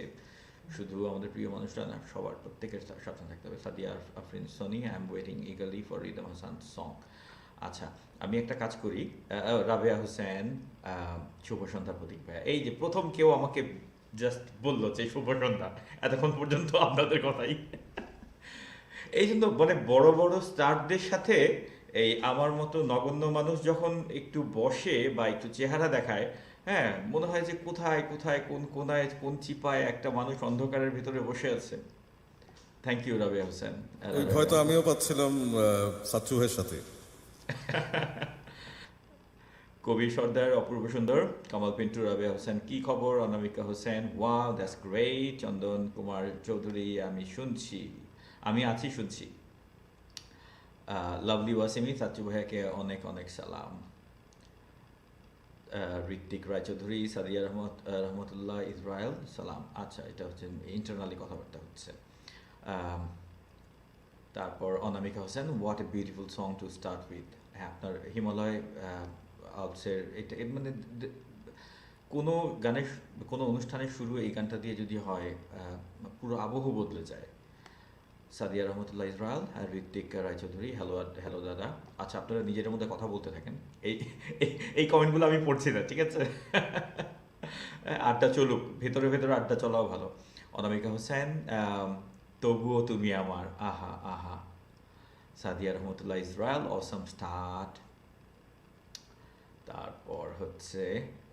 শুধু আমাদের প্রিয় মানুষরা না, সবার প্রত্যেকের সাবধান থাকতে হবে। Sadia Afrin Sony, I am waiting eagerly for rhythm Hasan song. আচ্ছা, আমি একটা কাজ করি। রাবেয়া হোসেন, শুভ সন্ধ্যা প্রতীক ভাইয়া, এই যে প্রথম কেউ আমাকে জাস্ট বললো যে শুভ সন্ধ্যা, এতক্ষণ পর্যন্ত আপনাদের কথাই। এই জন্য মানে বড় বড় স্টারদের সাথে এই আমার মতো নগণ্য মানুষ যখন একটু বসে বা একটু চেহারা দেখায়, হ্যাঁ, মনে হয় যে কোথায় কোথায় কোন কোনায় কোন চিপায় একটা মানুষ অন্ধকারের ভিতরে বসে আছে। Thank you Rabia Hossain. হয়তো আমিও পাচ্ছিলাম সাচ্চু ভাইয়ের সাথে। কবি সর্দার, অপূর্ব সুন্দর। কামাল পিন্টু, রাবিয়া হোসেন কি খবর? অনামিকা Hossain, wow that's great. Chandan Kumar Chowdhury, আমি আছি শুনছি। লাভলি ওয়াসিমি, সাচ্চু ভাইয়াকে অনেক অনেক সালাম। ঋত্বিক রায়চৌধুরী, সাদিয়া রহমতুল্লাহ ইসরায়েল, সালাম। আচ্ছা, এটা হচ্ছে ইন্টারনালি কথাবার্তা হচ্ছে। তারপর Anamika Hossain, what a beautiful song to start with. হ্যাঁ, আপনার হিমালয় আউটসের এটা মানে কোনো গানের কোনো অনুষ্ঠানের শুরু এই গানটা দিয়ে যদি হয়, পুরো আবহ বদলে যায়। সাদিয়া রহমতুল্লাহ ইসরায়েল আর ঋত্বিক রায়চৌধুরী, হ্যালো দাদা। আচ্ছা, আপনারা নিজের মধ্যে কথা বলতে থাকেন, এই কমেন্টগুলো আমি পড়ছি না, ঠিক আছে? আড্ডা চলুক, ভেতরে ভেতরে আড্ডা চলাও ভালো। অনামিকা হোসেন, তবুও তুমি আমার, আহা আহা। সাদিয়া রহমতুল্লাহ ইসরায়েল, অসম স্টার্ট। তারপর হচ্ছে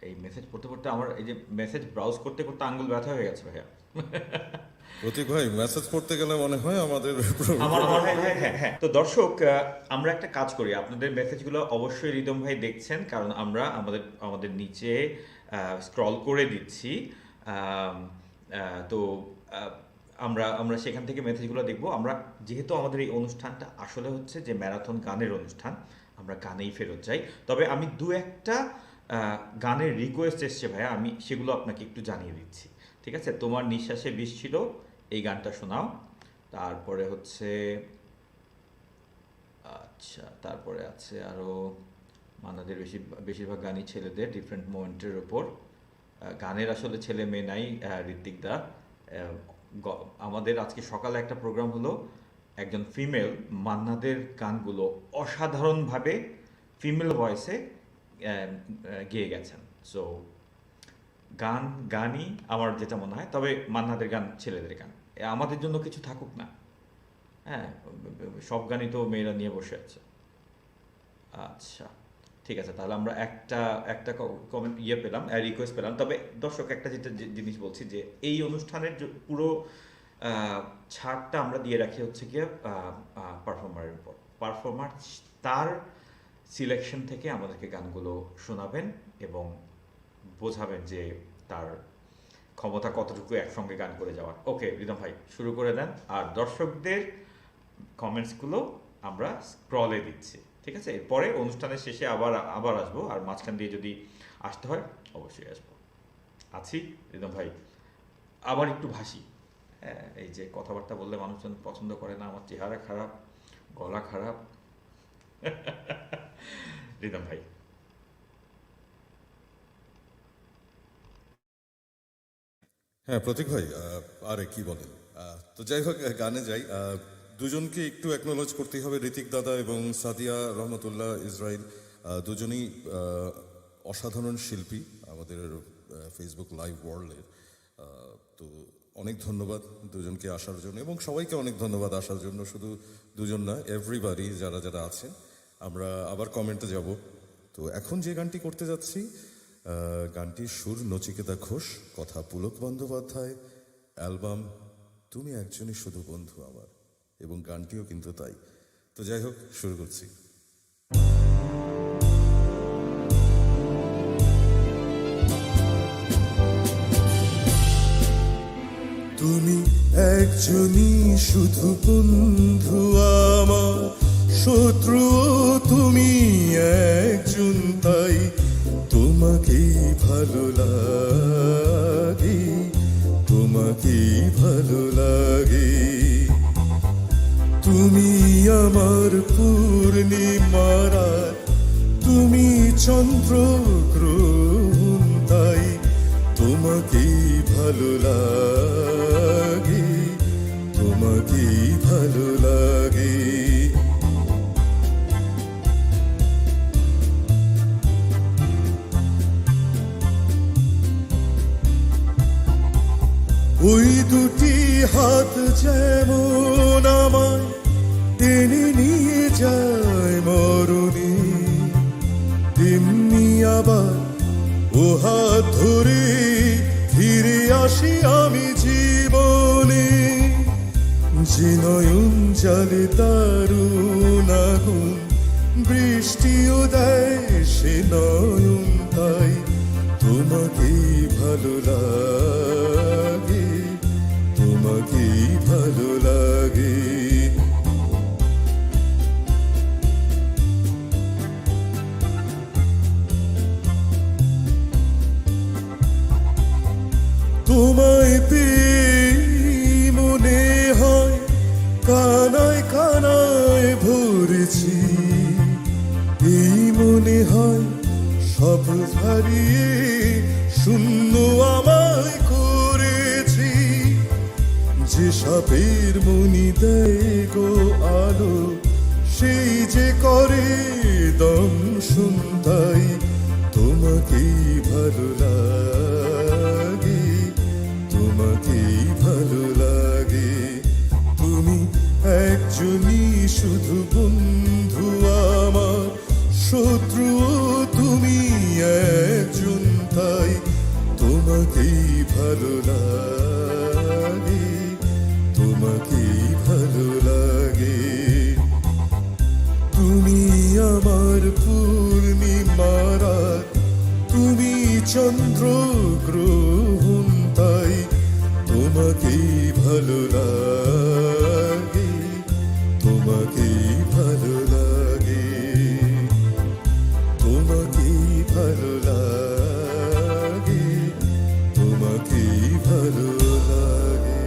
এই মেসেজ পড়তে পড়তে আমার এই যে মেসেজ ব্রাউজ করতে করতে আঙ্গুল ব্যথা হয়ে গেছে ভাইয়া। প্রতীক ভাই, মেসেজ পড়তে গেলে মনে হয় আমাদের হ্যাঁ। তো দর্শক, আমরা একটা কাজ করি, আপনাদের মেসেজগুলো অবশ্যই রিদম ভাই দেখছেন, কারণ আমরা আমাদের নিচে স্ক্রল করে দিচ্ছি। তো আমরা সেখান থেকে মেসেজগুলো দেখবো। আমরা যেহেতু আমাদের এই অনুষ্ঠানটা আসলে হচ্ছে যে ম্যারাথন গানের অনুষ্ঠান, আমরা গানেই ফেরত যাই। তবে আমি দু একটা গানের রিকোয়েস্ট এসছে ভাইয়া, আমি সেগুলো আপনাকে একটু জানিয়ে দিচ্ছি, ঠিক আছে? তোমার নিঃশ্বাসে বিষ ছিল, এই গানটা শোনাও। তারপরে হচ্ছে, আচ্ছা, তারপরে আছে আরো মান্নাদের বেশিরভাগ গানই ছেলেদের ডিফারেন্ট মোমেন্টের ওপর। গানের আসলে ছেলে মেয়ে নাই। ঋত্বিক দা, আমাদের আজকে সকালে একটা প্রোগ্রাম হলো, একজন ফিমেল মান্নাদের গানগুলো অসাধারণভাবে ফিমেল ভয়েসে গেয়ে গেছেন। সো গানই আমার যেটা মনে হয়, তবে মান্নাদের গান ছেলেদের গান, আমাদের জন্য কিছু থাকুক না। হ্যাঁ, সব গানই তো মেয়েরা নিয়ে বসে আছে। আচ্ছা, ঠিক আছে, তাহলে আমরা একটা কমেন্ট পেলাম, রিকোয়েস্ট পেলাম। তবে দর্শক, একটা জিনিস বলছি যে এই অনুষ্ঠানের পুরো ছাড়টা আমরা দিয়ে রাখি হচ্ছে গিয়ে পারফর্মারের উপর। পারফর্মার তার সিলেকশন থেকে আমাদেরকে গানগুলো শোনাবেন এবং বোঝাবেন যে তার ক্ষমতা কতটুকু একসঙ্গে গান করে যাওয়ার। ওকে রিদম ভাই, শুরু করে দেন। আর দর্শকদের কমেন্টসগুলো আমরা স্ক্রলে দিচ্ছি, ঠিক আছে? এরপরে অনুষ্ঠানের শেষে আবার আসবো, আর মাঝখান দিয়ে যদি আসতে হয় অবশ্যই আসবো। আছি রিদম ভাই, আবার একটু ভাসি। হ্যাঁ, এই যে কথাবার্তা বললে মানুষজন পছন্দ করে না, আমার চেহারা খারাপ, গলা খারাপ। রিদম ভাই, হ্যাঁ প্রতীক ভাই, আরে কি বলেন। তো যাই হোক, গানে যাই। দুজনকে একটু অ্যাকনোলেজ করতেই হবে, ঋতিক দাদা এবং সাদিয়া রহমতুল্লাহ ইসরাইল, দুজনেই অসাধারণ শিল্পী আমাদের ফেসবুক লাইভ ওয়ার্ল্ডের। তো অনেক ধন্যবাদ দুজনকে আসার জন্য, এবং সবাইকে অনেক ধন্যবাদ আসার জন্য। শুধু দুজন না, এভরিবাডি যারা যারা আছেন। আমরা আবার কমেন্টে যাব। তো এখন যে গানটি করতে যাচ্ছি, গানটির সুর নচিকেতা ঘোষ, কথা পুলক বন্দ্যোপাধ্যায়, অ্যালবাম তুমি একজনই শুধু বন্ধু আমার, এবং গানটিও কিন্তু তাই। তো যাই হোক, শুরু করছি। তুমি একজনই শুধু বন্ধু আমার, শত্রু তুমি একজন তাই। তোমাকেই ভালো লাগে, তোমাকেই ভালো লাগে। তুমি আমার পূর্ণিমারা, তুমি চন্দ্র গ্রহণ তাই। তোমাকেই ভালো লাগে, তোমাকেই ভালো লাগে। ওই দুটি হাত যেমন আমায় টেনে নিয়ে যায় মরণে, তেমনি আবার ও হাত ধরে ফিরে আসি আমি জীবনে। যে নয়ন জালে দারুণ আগুন, বৃষ্টিও দেয় সে নয়ন তাই। তোমাকেই ভালো লাগে, তোমাকেই ভালো লাগে। তোমায় পেয়ে মনে হয় কানায় কানায় ভরেছি। এই মনে হয় সব হারিয়ে শূন্য আমায় করেছি। যে সাপের মনি দেয় গো আলো, সেই যে করে দংশন তাই। তোমাকেই ভালো লাগে, তোমাকেই ভালো লাগে। তুমি একজনই শুধু বন্ধু আমার, শত্রু তুমি একজন তাই। তোমাকেই ভালো লাগে, তোমাকেই ভালো লাগে। তুমি আমার পূর্ণিমারা, তুমি চন্দ্র গ্রহণ তাই। তোমাকেই ভালো লাগে, তোমাকেই ভালো লাগে, তোমাকেই ভালো লাগে, তোমাকেই ভালো লাগে।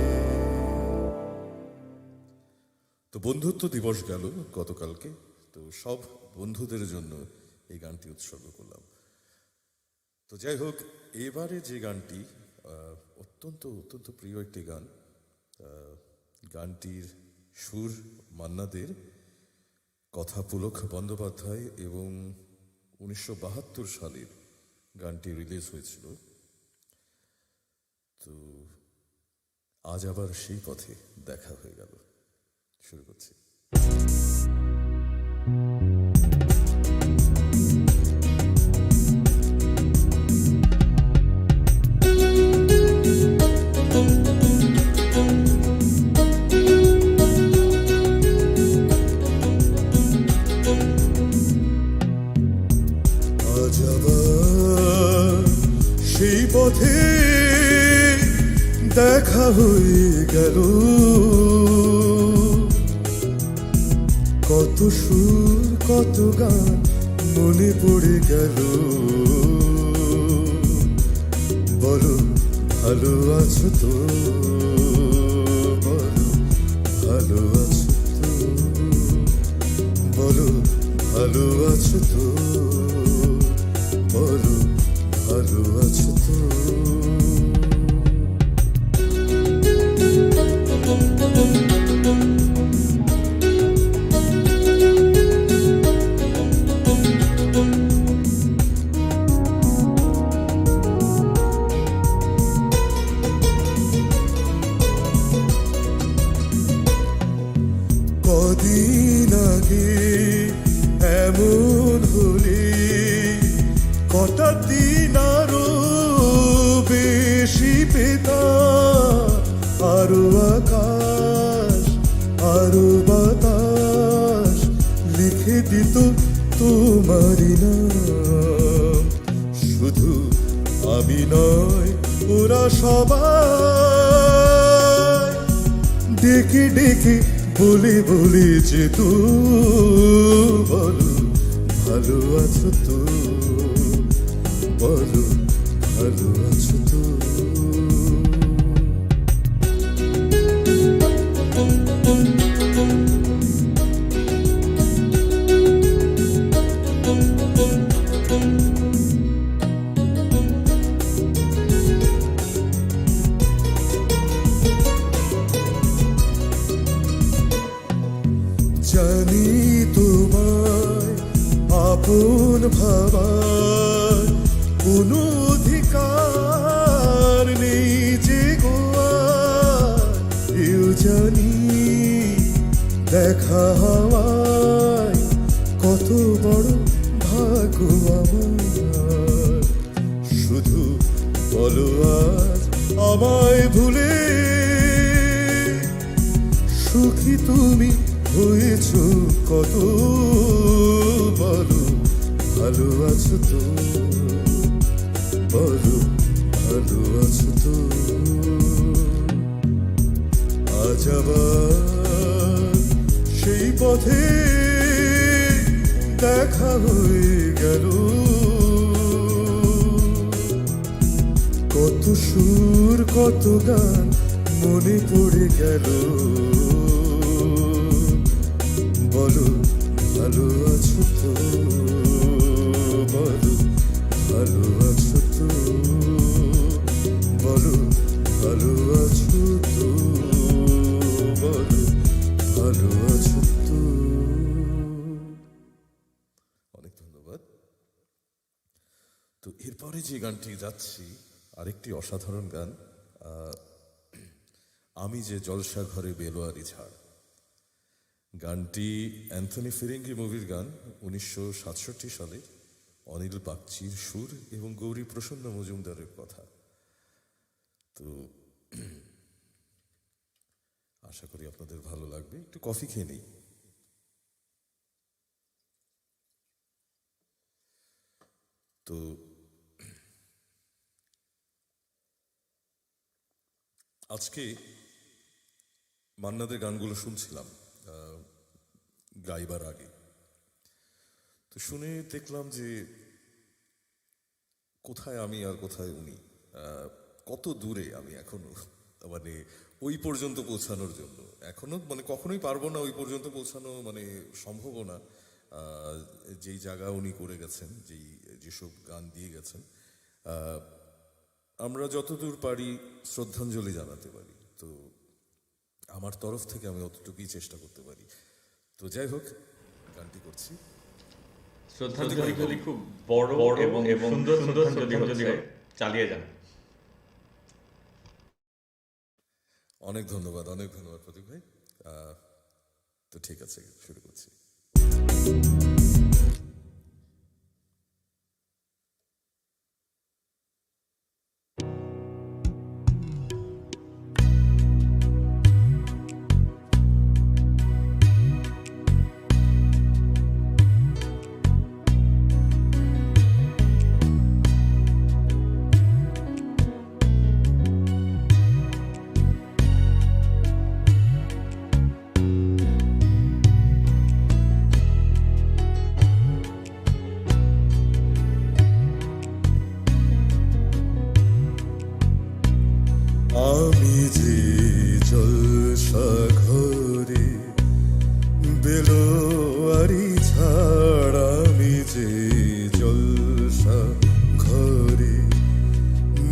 তো বন্ধুত্ব দিবস গেল গতকালকে। তো সব বন্ধুদের জন্য এই গানটি উৎসর্গ করলাম। তো যাই হোক, এবারে যে গানটি অত্যন্ত অত্যন্ত প্রিয় একটি গান, গানটির সুর মান্নাদের, কথা পুলক বন্দ্যোপাধ্যায়, এবং 1972 সালের গানটি রিলিজ হয়েছিল। তো আজ আবার সেই পথে দেখা হয়ে গেল। শুরু করছি। আজ আবার সেই পথে দেখা হয়ে গেল, কত সুর কত গান মনে পড়ে গেল। বলো ভালো আছো তো, বলো ভালো আছো তো, বলো ভালো আছো তো, বলো ভালো আছো তো। কদিন আগে এমন হলে কটা দিন আরো বেশি পেতাম, আরো আকাশ আরো বাতাস লিখে দিত তোমারই নাম। শুধু আমি নয়, ওরা সবাই ডেকে ডেকে বলে বলে যেত, বলো ভালো আছো তো, বলো ভালো আছো তো। জানি তোমায় আপন ভাবার কোনো অধিকার নেই যে গোয়ার, এও জানি দেখা হওয়ায় কত বড় ভাগ্য আমার। শুধু বলো আজ আমায় ভুলে সুখী তুমি হয়েছ কত, বলো ভালো আছো তো, বলো ভালো আছো তো। আজ আবার সেই পথে দেখা হয়ে গেল, কত সুর কত গান মনে পড়ে গেল। বলো ভালো আছো তো, বলো ভালো আছো তো, বলো ভালো আছো তো, বলো ভালো আছো তো। অনেক ধন্যবাদ। তো এরপরে যে গানটি যাচ্ছি, আরেকটি অসাধারণ গান, আমি যে জলসা ঘরে বেলোয়ারি ঝাড়। গানটি অ্যান্থনি ফিরিঙ্গি মুভির গান, 1967 সালে, অনিল বাগচির সুর এবং গৌরী প্রসন্ন মজুমদারের কথা। তো আশা করি আপনাদের ভালো লাগবে। একটু কফি খেয়ে নিই। তো আজকে মান্নাদের গানগুলো শুনছিলাম গাইবার আগে। তো শুনে দেখলাম যে কোথায় আমি আর কোথায় উনি, কত দূরে আমি এখনো, মানে ওই পর্যন্ত পৌঁছানোর জন্য এখনো মানে কখনোই পারবো না ওই পর্যন্ত পৌঁছানো, মানে সম্ভব না। যেই জায়গা উনি করে গেছেন, যেসব গান দিয়ে গেছেন, আমরা যতদূর পারি শ্রদ্ধাঞ্জলি জানাতে পারি। তো আমার তরফ থেকে আমি অতটুকুই চেষ্টা করতে পারি। তো যাই হোক, গানটি করছি। শ্রদ্ধাঞ্জলি খুব বড় এবং সুন্দর শ্রদ্ধাঞ্জলি হচ্ছে, চালিয়ে যান। অনেক ধন্যবাদ প্রদীপ ভাই। তো ঠিক আছে, শুরু করছি। আমি যে জলসা ঘরে বেলোয়ারি ছাড়, আমি যে জলসা ঘরে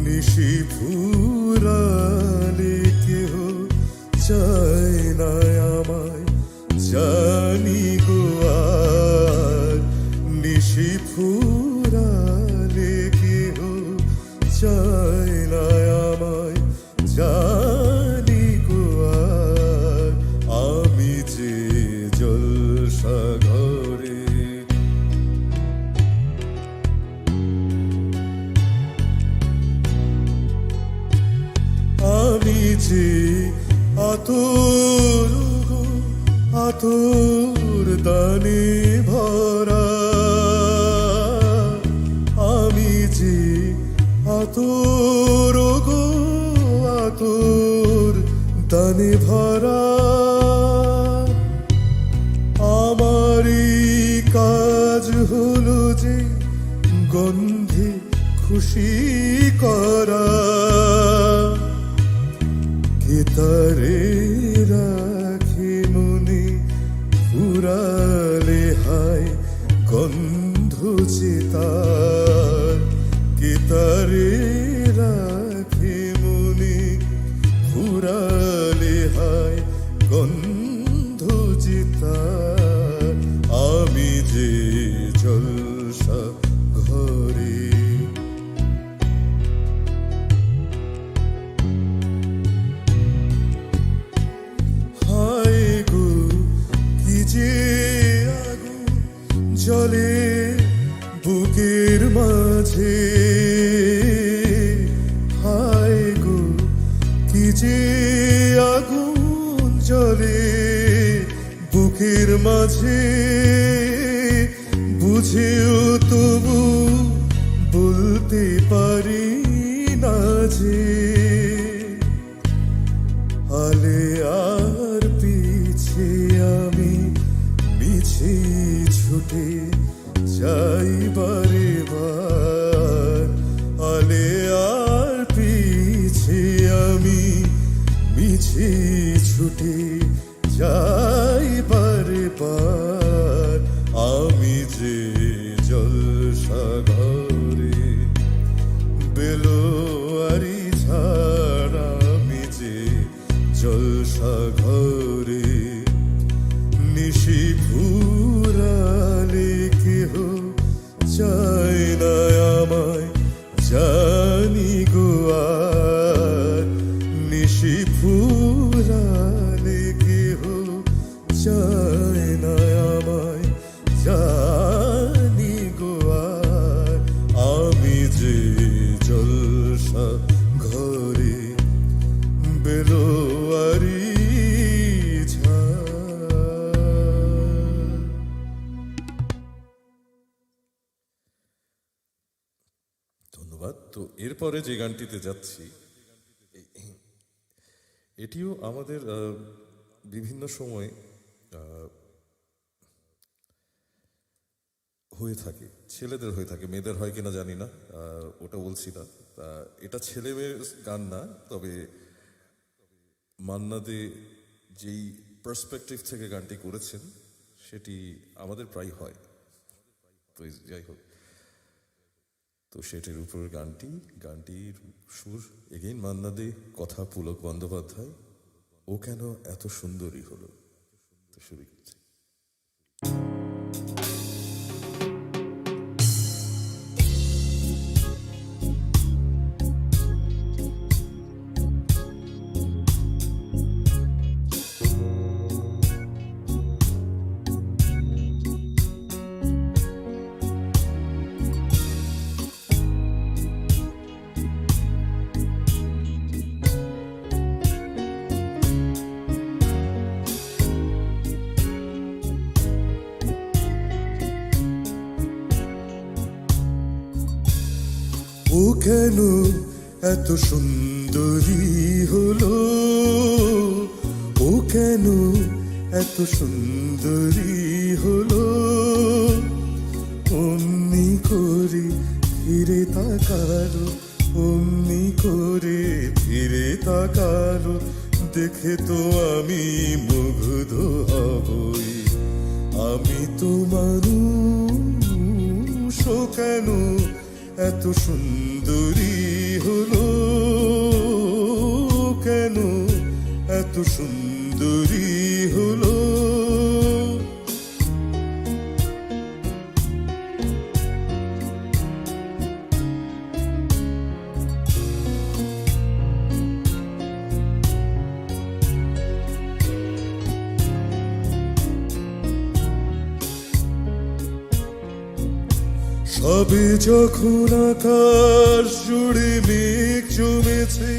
নিশি ফুরালে কেহ চায় না আমায়, জানি গো আর নিশি ফুরালে কেহ চায় না আমায়, জানি গো আর আমি যে জলসা ঘরে। আমি যে আতর গো, আতর দানে ভরা, আমি যে আতর গো, আতর দানে ভরা। আমারই কাজ হলো যে গন্ধে খুশি করা, কে তারে রাখে মনে ফুরালে হায় গন্ধ চেতার, কে তারে রাখে মনে ফুরালে হায় গন্ধ চেতার। আমি যে জলসা ঘরে। হায় গো কি যে আগুন জ্বলে বুকের মাঝে, হায় গো কি যে আগুন জ্বলে বুকের মাঝে, বুঝেও তবু বলতে পারি না যে, আলে আর পিছে আমি মিছে ছুটে যাই বারে বার, আলে আর পিছে আমি মিছে ছুটে যাই বারে বার। আমি যে জলসা ঘরে বেলোয়ারি ছাড়, আমি যে জলসা ঘরে নিশি ফুরালে কেহ চায় না আমায়, জানি গো আর নিশি ফুরালে কেহ চায় না আমায়, জানি গো আর আমি যে জলসা ঘরে বেলোয়ারি ঝাড়। ধন্যবাদ। তো এরপরে যে গানটিতে যাচ্ছি, এটিও আমাদের বিভিন্ন সময় হয়ে থাকে, ছেলেদের হয়ে থাকে, মেয়েদের হয় কিনা জানি না, ওটা বলছি না। এটা ছেলে মেয়ের গান না, তবে মান্না দে যেই পার্সপেক্টিভ থেকে গানটি করেছেন সেটি আমাদের প্রায় হয়। তো যাই হোক, তো সেটির উপর গানটির সুর এগেইন মান্না দে, কথা পুলক বন্দ্যোপাধ্যায়। ও কেন এত সুন্দরী হলো। তো শুরু করছি। ও কেন এত সুন্দরী হলো, ও কেন এত সুন্দরী হলো, অমনি করে ফিরে তাকালো, অমনি করে ফিরে তাকালো, দেখে তো আমি মুগ্ধ হবই। আমি তো মানুষ, ও কেন এত সুন্দরী হলো, কেন এত সুন্দরী হলো। সবে যখন আকাশ জুড়ে মেঘ জমেছে,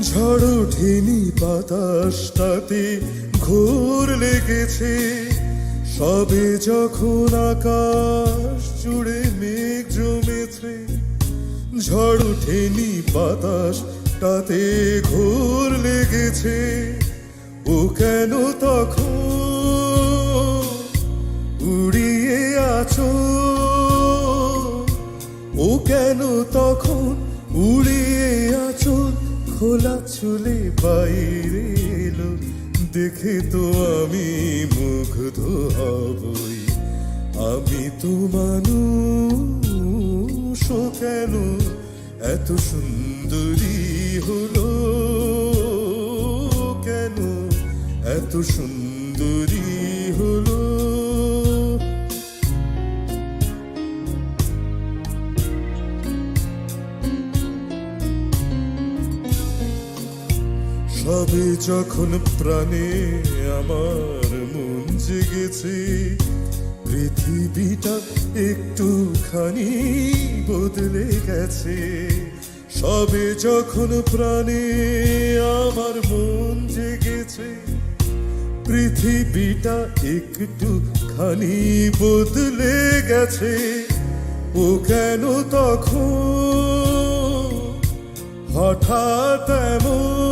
ঝড় ওঠেনি বাতাসটাতে ঘোর লেগেছে। সবে যখন আকাশ জুড়ে মেঘ জমেছে, ঝড় ওঠেনি বাতাসটাতে ঘোর লেগেছে। ও কেন তখন উড়িয়ে আছো, ও কেন তখন উড়িয়ে আছো, খোলা চুলে বাইরে এলো, দেখে তো আমি মুগ্ধ হবই। আমি তো মানুষ, ও কেন এত সুন্দরী হলো, কেন এত সুন্দরী হলো। সবে যখন প্রাণে আমার মন জেগেছে, পৃথিবীটা একটুখানি বদলে গেছে। সবে যখন প্রাণে আমার মন জেগেছে, পৃথিবীটা একটুখানি বদলে গেছে। ও কেন তখন হঠাৎ এমন,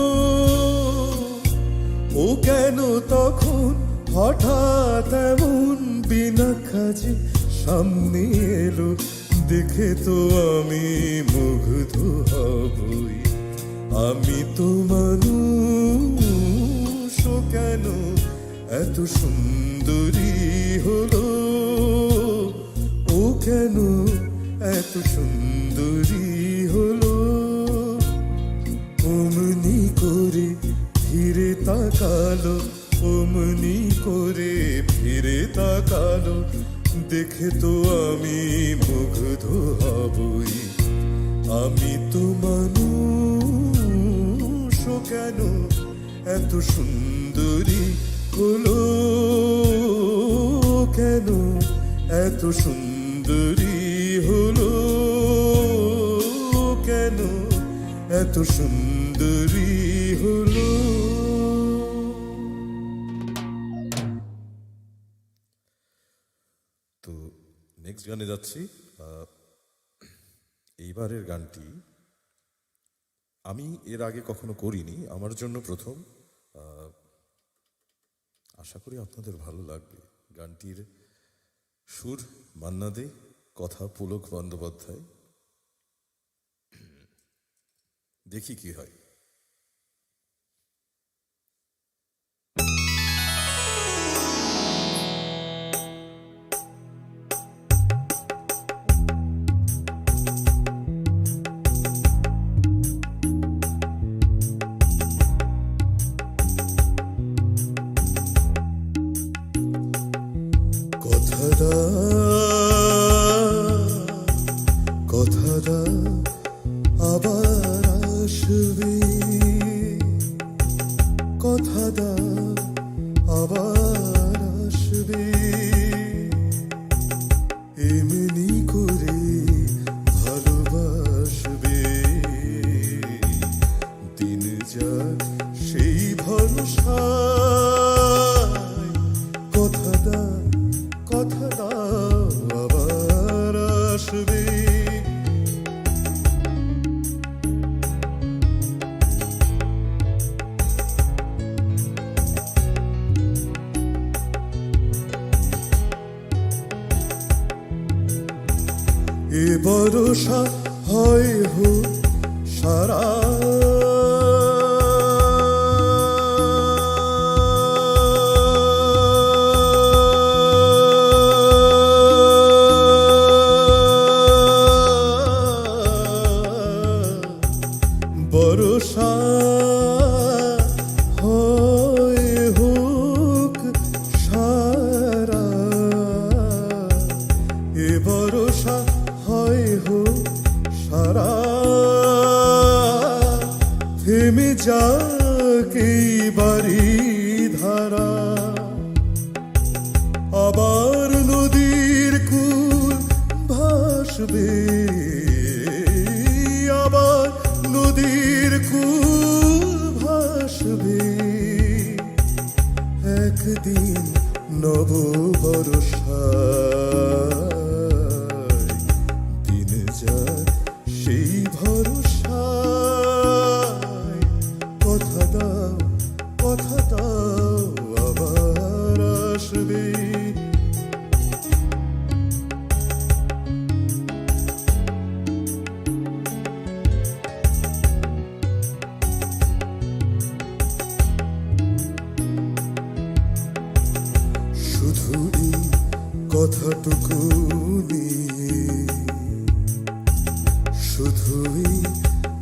ও কেন তখন হঠাৎ এমন বিনা কাজে সামনে এলো, দেখে তো আমি মুগ্ধ হবই। আমি তো মানুষ, ও কেন এত সুন্দরী হলো, ও কেন এত সুন্দরী হলো। অমনি করে ফিরে তাকালো, অমনি করে ফিরে তাকালো, দেখে তো আমি মুগ্ধ হবই। আমি তো মানুষ, ও কেন এত সুন্দরী হলো, কেন এত সুন্দরী হলো, কেন এত সুন্দরী হলো। তো নেক্সট গানে যাচ্ছি। এইবারের গানটি আমি এর আগে কখনো করিনি, আমার জন্য প্রথম। আশা করি আপনাদের ভালো লাগবে। গানটির সুর মান্না দে, কথা পুলক বন্দ্যোপাধ্যায়। দেখি কি হয়। কথা দাও আবার আসবে, কথা দাও আবার আসবে, এমনি করে ভালোবাসবে, দিন যাক সেই ভরসায়, কথা দাও আবার আসবে। এ ভরসা হয় হোক সারা, ভরসা হয় হোক সারা, এ ভরসা হয় হোক সারা, থেমে যাক এই বাড়ি ধারা, আবার নদীর কুল ভাসবে, আবার নদীর কুল ভাসবে, একদিন নব বর্ষায়, দিন যাক সেই ভরসায়, কথা দাও আবার আসবে। শুধু এই কথাটুকু নিয়ে, শুধু এই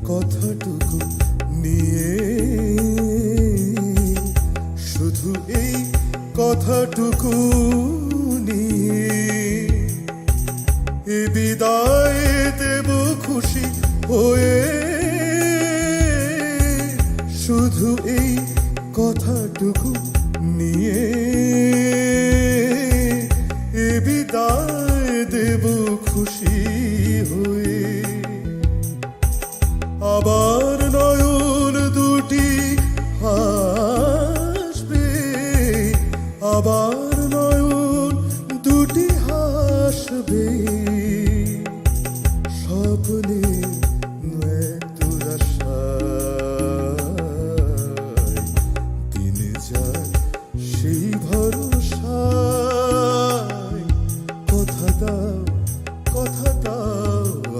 কথাটুকু নিয়ে, শুধু এই কথাটুকু নিয়ে, এ বিদায় দেব খুশি হয়ে, শুধু এই কথাটুকু নিয়ে, এ বিদায় দেব খুশি হয়ে, আবার নয়ন দুটি হাসবে, আবার নয়ন দুটি হাসবে, স্বপ্নে এক দুরাশায়, দিন যাক সেই ভরসায়, কথা দাও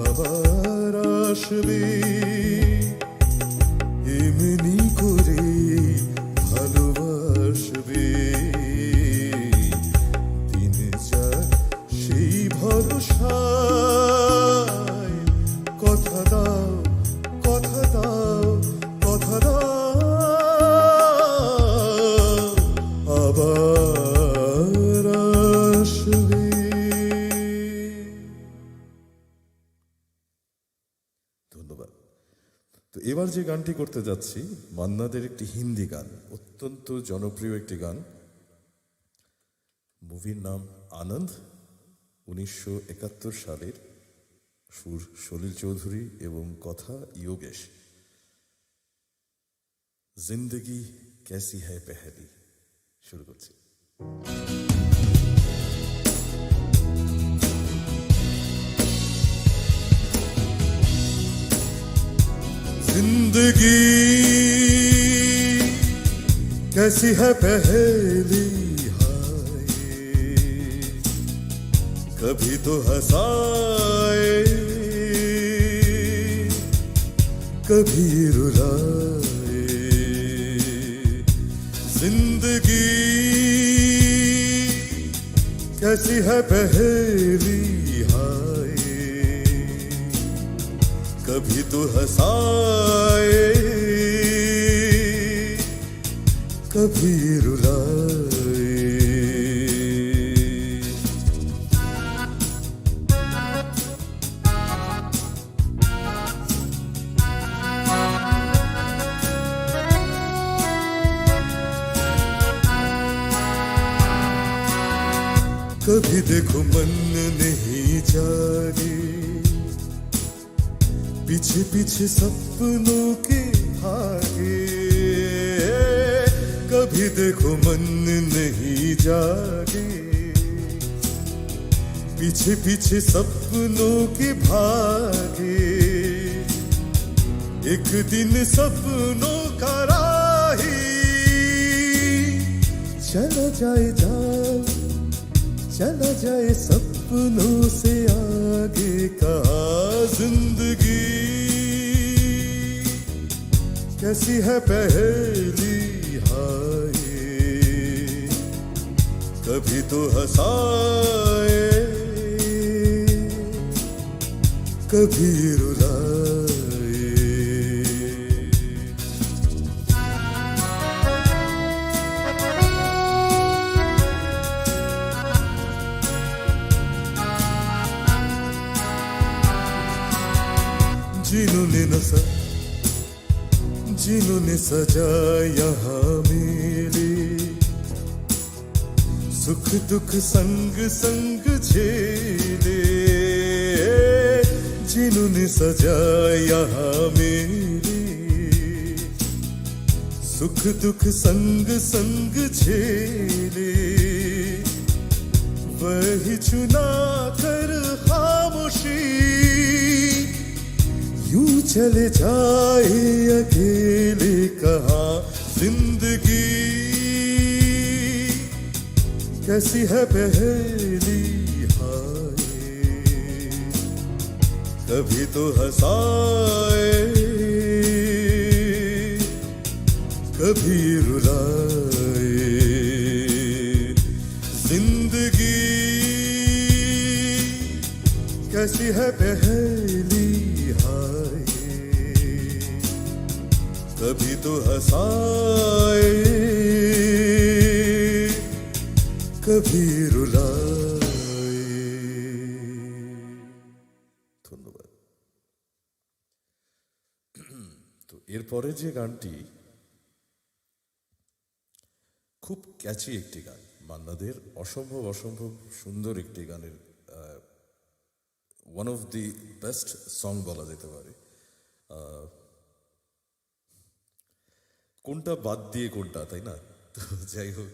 আবার আসবে, এমনি করে ভালোবাসবে, দিন যাক সেই ভরসায়, কথা দাও আবার আসবে। ধন্যবাদ। তো এবার যে গানটি করতে যাচ্ছি মান্নাদের একটি হিন্দি গান, অত্যন্ত জনপ্রিয় একটি গান। মুভির নাম আনন্দ, 1971 সালের, সুর সলিল চৌধুরী এবং কথা যোগেশ। জিন্দগি कैसी है पहली, শুরু করছি। जिंदगी कैसी है पहली, हाय कभी तो हंसाए कभी रुलाए, जिंदगी कैसी है पहली, हाय कभी तो हंसाए कभी रुलाए। कभी देखो मन नहीं जागे, पीछे पीछे सपनों के भागे। कभी देखो मन नहीं जागे, पीछे पीछे सपनों के भागे। एक दिन सपनों का राही चला जाए सपनों से आगे। कहा जिंदगी कैसी है पहेली हाय, कभी तो हंसाए कभी रुलाए। जिन्होंने सजा यहाँ मेरे, सुख दुख संग संग झेले। जिन्होंने सजा यहाँ मेरे, सुख दुख संग संग झेले। वही चुना कर खामोशी यूं चले जाए अकेले। कहा जिंदगी कैसी है पहेली हाय, कभी तो हंसाए कभी रुलाए। जिंदगी कैसी है पहेली हाय, कभी तो हंसाए कभी रुलाए। ধন্যবাদ। তো এরপরে যে গানটি খুব ক্যাচি একটি গান, মান্নাদের অসম্ভব অসম্ভব সুন্দর একটি গানের one of the best song বলা যেতে পারে। কোনটা বাদ দিয়ে কোনটা, তাই না? তো যাই হোক,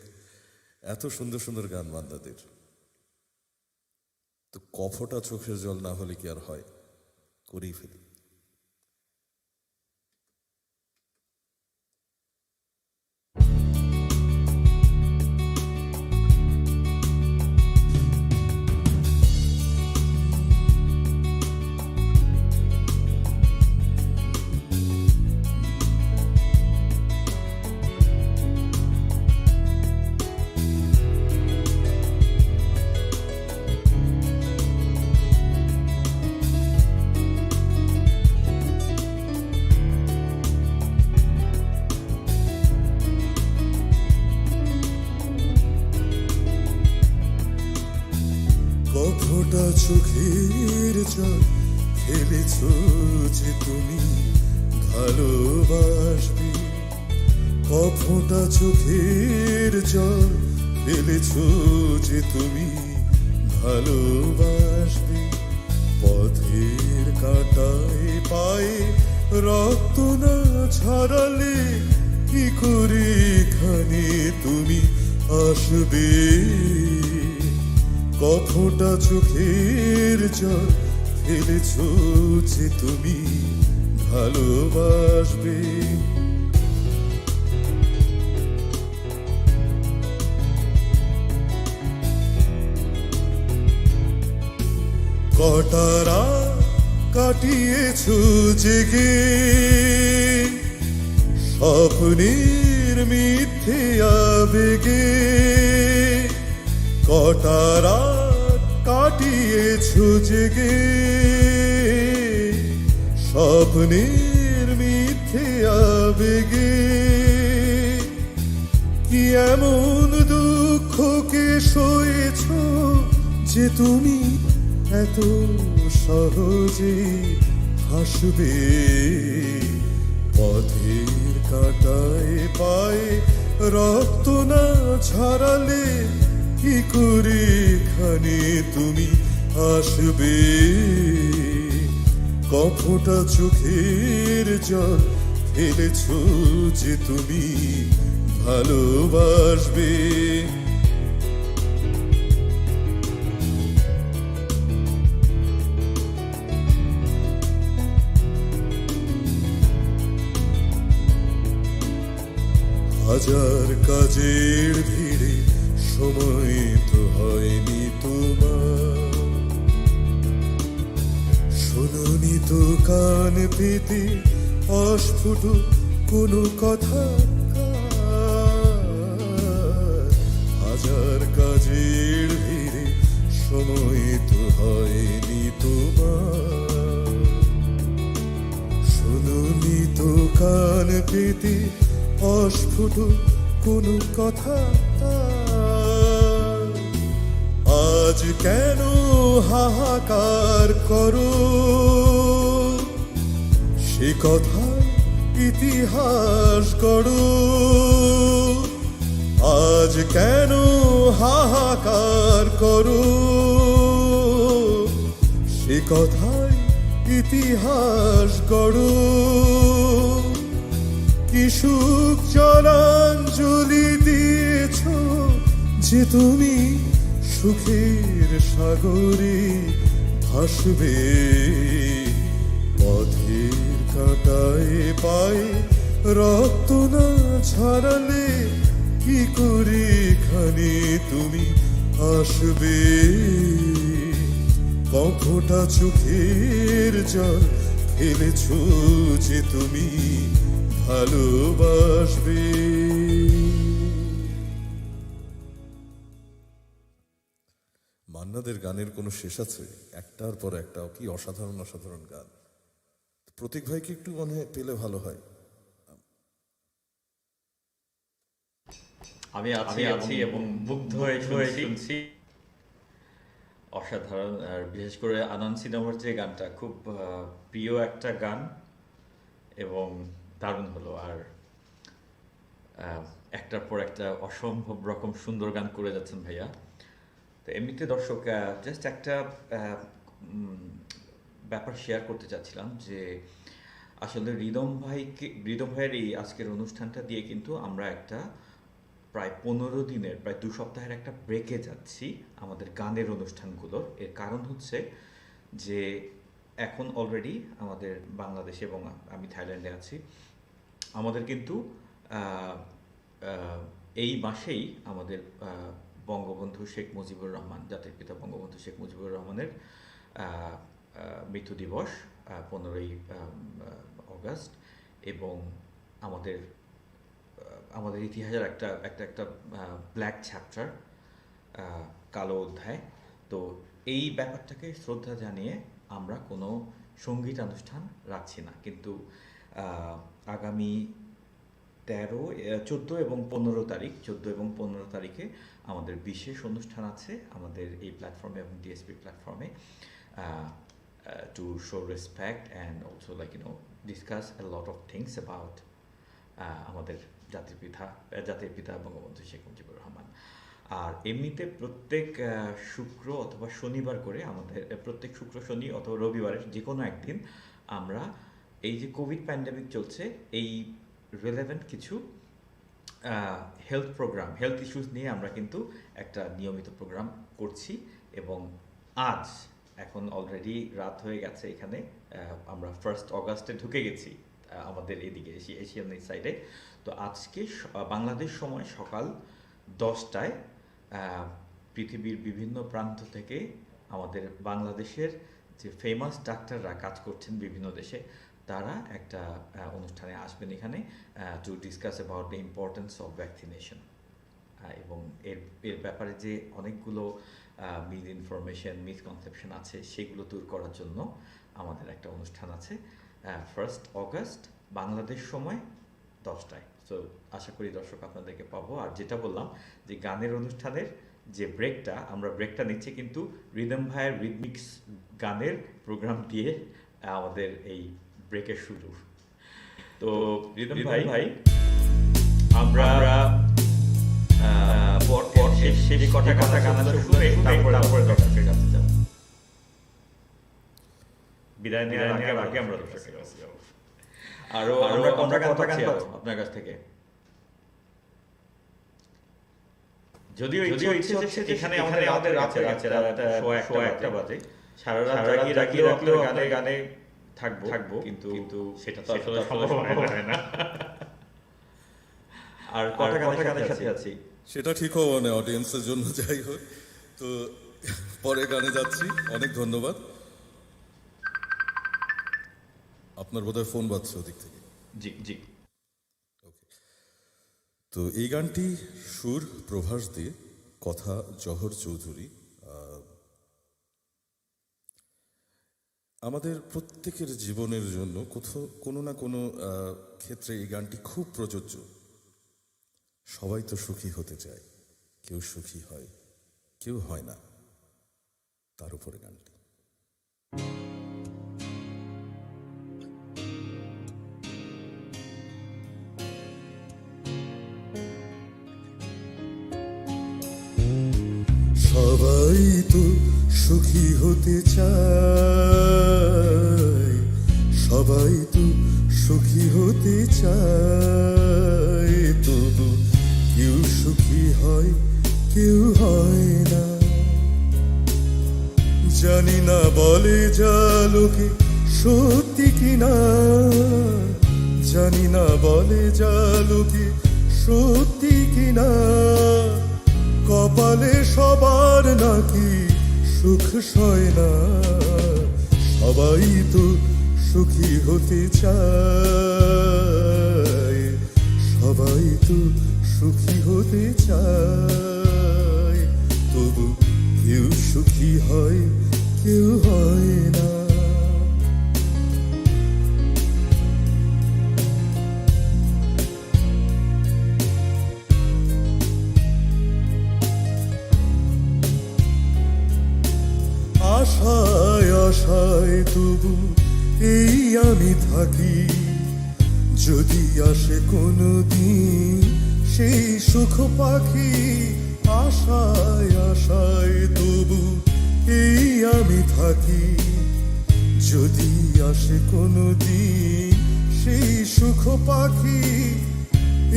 এত সুন্দর সুন্দর গান মান্নাদের, তো কফটা চোখের জল না হলে কি আর হয়, করেই ফেলি। কফটা চোখের জল ফেলেছ যে তুমি ভালোবাসবে। কফটা চোখের জল ফেলেছ যে তুমি ভালোবাসবে। পথের কাঁটায় পায়ে রক্ত না ছড়ালে কি করে এখানে তুমি আসবে। কফটা চোখের জল ফেলেছ যে তুমি ভালোবাসবে। কটারা কাটিয়েছ জেগে স্বপ্নের মিথ্যে আবেগে। কটারা কাটিয়েছ জেগে স্বপ্নের মিথ্যে আবেগে। কি এমন দুঃখকে সয়েছ যে তুমি এত সহজে হাসবে। পথের কাঁটায় পায়ে রক্ত না ঝরালে কি করে এখানে তুমি আসবে, কফটা চোখের জল ফেলেছ যে তুমি ভালোবাসবে। হাজার কাজের ভিড়ে সময় তো হয়নি তোমার, শোনোনি তো কান পেতে অস্ফুট কোনো কথা। হাজার কাজের ভিড়ে সময় তো হয়নি তোমার, শোনোনি তো কান পেতে অস্ফুট কোনো কথা। আজ কেন হাহাকার করো, সে কথা ইতিহাস গড়ো। আজ কেন হাহাকার করো, সে কথাই ইতিহাস গড়ো। কি সুখ জলাঞ্জলি দিয়েছ যে তুমি সুখের সাগরে ভাসবে। পথের কাঁটায় পায়ে রক্ত না ছড়ালে কি করে এখানে তুমি আসবে, কফটা চোখের জল ফেলেছ যে তুমি ভালোবাসবে। মান্নাদের গানের কোনো শেষ আছে? একটার পর একটা কি অসাধারণ অসাধারণ গান। প্রতীক ভাইকে একটু মনে হয় পেলে ভালো হয়। আমি আছি এবং মুগ্ধ হয়ে শুনছি। অসাধারণ। আর বিশেষ করে আনন্দ সিনেমার যে গানটা খুব প্রিয় একটা গান এবং দারুণ হলো। আর একটার পর একটা অসম্ভব রকম সুন্দর গান করে যাচ্ছেন ভাইয়া। তো এমনিতে দর্শক জাস্ট একটা ব্যাপার শেয়ার করতে চাচ্ছিলাম যে আসলে রিদম ভাইয়ের এই আজকের অনুষ্ঠানটা দিয়ে কিন্তু আমরা একটা প্রায় 15 দিনের, প্রায় 2 সপ্তাহের একটা ব্রেকে যাচ্ছি আমাদের গানের অনুষ্ঠানগুলোর। এর কারণ হচ্ছে যে এখন অলরেডি আমাদের বাংলাদেশে এবং আমি থাইল্যান্ডে আছি, আমাদের কিন্তু এই মাসেই আমাদের বঙ্গবন্ধু শেখ মুজিবুর রহমান, জাতির পিতা বঙ্গবন্ধু শেখ মুজিবুর রহমানের মৃত্যু দিবস 15ই অগাস্ট, এবং আমাদের ইতিহাসের একটা ব্ল্যাক চ্যাপ্টার, কালো অধ্যায়। তো এই ব্যাপারটাকে শ্রদ্ধা জানিয়ে আমরা কোনো সঙ্গীতানুষ্ঠান রাখছি না, কিন্তু আগামী 14 এবং 15 তারিখে আমাদের বিশেষ অনুষ্ঠান আছে আমাদের এই প্ল্যাটফর্মে এবং ডিএসপি প্ল্যাটফর্মে, to show respect and also discuss a lot of things about আমাদের জাতির পিতা বঙ্গবন্ধু শেখ মুজিবুর রহমান। আর এমনিতে প্রত্যেক শুক্র অথবা শনিবার করে আমাদের প্রত্যেক শুক্র, শনি অথবা রবিবারের যে কোনো একদিন আমরা এই যে কোভিড প্যান্ডেমিক চলছে, এই রিলেভেন্ট কিছু হেলথ ইস্যুস নিয়ে আমরা কিন্তু একটা নিয়মিত প্রোগ্রাম করছি। এবং আজ এখন অলরেডি রাত হয়ে গেছে, এখানে আমরা 1 অগাস্টে ঢুকে গেছি আমাদের এদিকে এশিয়ান সাইডে। তো আজকে বাংলাদেশ সময় সকাল 10টায় পৃথিবীর বিভিন্ন প্রান্ত থেকে আমাদের বাংলাদেশের যে ফেমাস ডাক্তাররা কাজ করছেন বিভিন্ন দেশে, তারা একটা অনুষ্ঠানে আসবেন এখানে to discuss about the importance of vaccination. এবং এর ব্যাপারে যে অনেকগুলো মিসকনসেপশন আছে সেগুলো দূর করার জন্য আমাদের একটা অনুষ্ঠান আছে 1 অগাস্ট বাংলাদেশ সময় 10টায়। সো আশা করি দর্শক আপনাদেরকে পাবো। আর যেটা বললাম যে গানের অনুষ্ঠানের যে ব্রেকটা নিচ্ছি কিন্তু রিদম ভাইয়ের রিদমিক্স গানের প্রোগ্রাম দিয়ে আমাদের এই ব্রেকের শুরু। তো রিদম ভাই আমরা পর শেষ কটা গান আছে শুনে তারপরে দর্শকের কাছে যাব। বিদায় নেওয়ার আগে আমরা দর্শকের কাছে যাব। আরো আমরা কটা গান পাচ্ছি আপনার কাছ থেকে? যদিও ইচ্ছে হচ্ছে এখানে আমাদের রাতে সোয়া একটা বাজে সারা রাত জাগিয়ে রাখলেও গানে থাকবো, কিন্তু সেটা তো আসলে সম্ভব হয় না। আর কটা গানের সাথে আছি সেটা ঠিক হবে না অডিয়েন্সের জন্য, যাই হোক। তো পরে গানে যাচ্ছি। অনেক ধন্যবাদ। আপনার বোধহয় ফোন বাজছে ওদিক থেকে। জি। তো এই গানটি সুর প্রভাস দে, কথা জহর চৌধুরী। আমাদের প্রত্যেকের জীবনের জন্য কোথাও কোনো না কোনো ক্ষেত্রে এই গানটি খুব প্রযোজ্য। সবাই তো সুখী হতে চায়, কেউ সুখী হয়, কেউ হয় না, তার উপরে গানটি। সবাই তো সুখী হতে চায়, সবাই তো সুখী হতে চায়, তবু কেউ সুখী হয়, কেউ হয় না। জানি না বলে যা লোকে সত্যি কিনা, জানি না বলে যা লোকে সত্যি কিনা, কপালে সবার নাকি সুখ সয় না। সবাই তো সুখী হতে চায়, সবাই তো সুখী হতে চায়, তবু কেউ সুখী হয়, কেউ হয় না। আশায় আশায় তবু এই আমি থাকি, যদি আসে কোনো দিন সেই সুখ পাখি। আশায় আশায় তবু এই আমি থাকি, যদি আসে কোনো দিন সেই সুখ পাখি।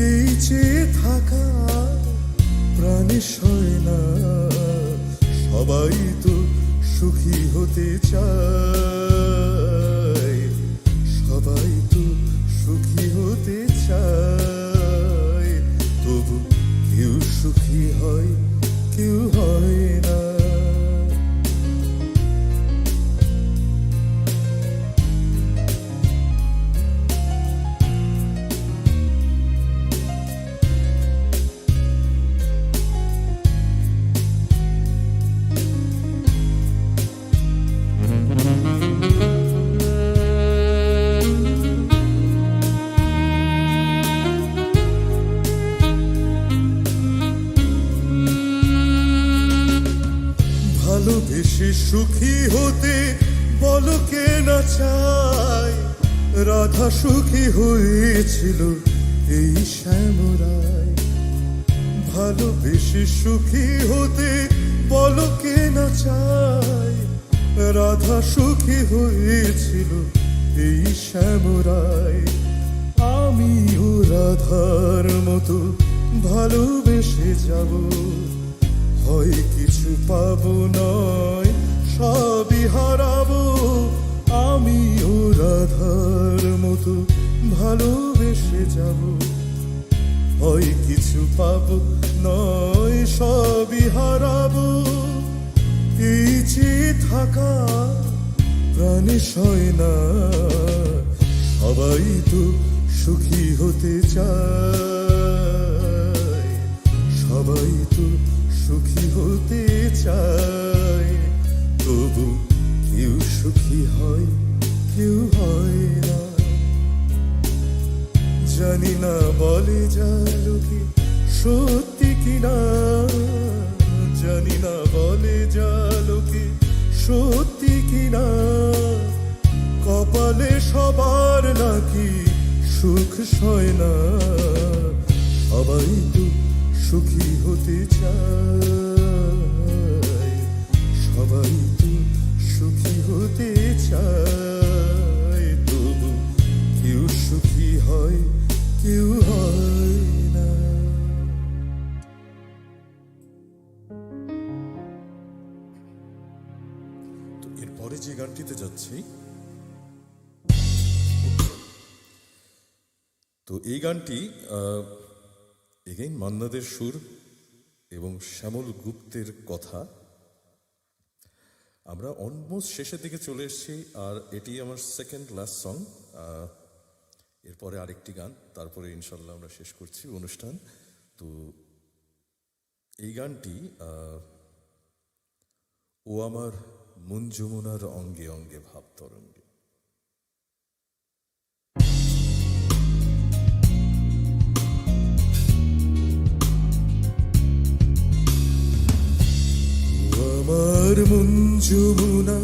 এই যে থাকা প্রাণে সয় না, সবাই তো সুখী হতে চায়, সবাই তো সুখী হতে চায়, তবু কেউ সুখী হয়, কেউ হয় না। ভালোবেসে সুখী হতে বলো কে না চায়, রাধা সুখী হয়েছিল এই শ্যামরায়। ভালোবেসে সুখী হতে বলো কে না চায়, রাধা সুখী হয়েছিল এই শ্যামরায়। আমিও রাধার মতো ভালোবেসে যাব, হয় কিছু পাবো নয় সবই হারাবো। আমিও রাধার মতো ভালোবেসে যাব, হয় কিছু পাবো নয় সবই হারাবো। এই যে থাকা প্রাণে সয় না, সবাই তো সুখী হতে চায়, সবাই তো সুখী হতে চায়, তবু কেউ সুখী হয়, কেউ হয় না। জানি না বলে যা লোকে সত্যি কিনা, জানি না বলে যা লোকে সত্যি কিনা, কপালে সবার নাকি সুখ সয় না। সবাই তো সুখী হতে চায়, সবাই তো সুখী হতে চায়, তবু কেউ সুখী হয় কেউ হয় না। তো এরপরে যে গানটিতে যাচ্ছি, তো এই গানটি এগেইন মান্নাদের সুর এবং শ্যামল গুপ্তের কথা। আমরা অলমোস্ট শেষের দিকে চলে এসেছি, আর এটি আমার সেকেন্ড লাস্ট সং। এরপরে আরেকটি গান, তারপরে ইনশাল্লাহ আমরা শেষ করছি অনুষ্ঠান। তো এই গানটি ও আমার মন যমুনার অঙ্গে অঙ্গে ভাব তরঙ্গে। আমার মন যমুনা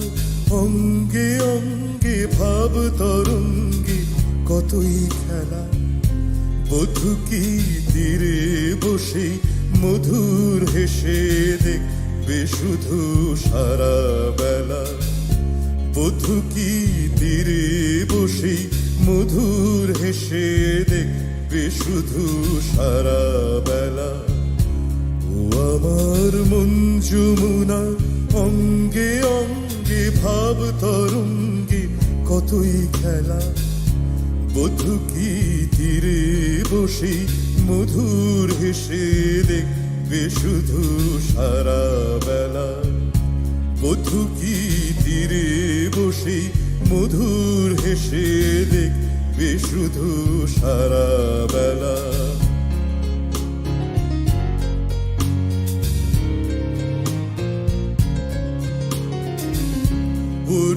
অঙ্গে অঙ্গে ভাব তরঙ্গে কতই খেলা, বধূ কি তীরে বসে মধুর হেসে দেখবে শুধু সারা বেলা, বধূ কি তীরে বসে মধুর হেসে দেখবে শুধু সারা বেলা। ও আমার মন যমুনা অঙ্গে অঙ্গে ভাব তরঙ্গে কতই খেলা, বধূ কি তীরে বসে মধুর হেসে দেখবে শুধু সারা বেলা, বধূ কি তীরে বসে মধুর হেসে দেখবে শুধু সারা বেলা।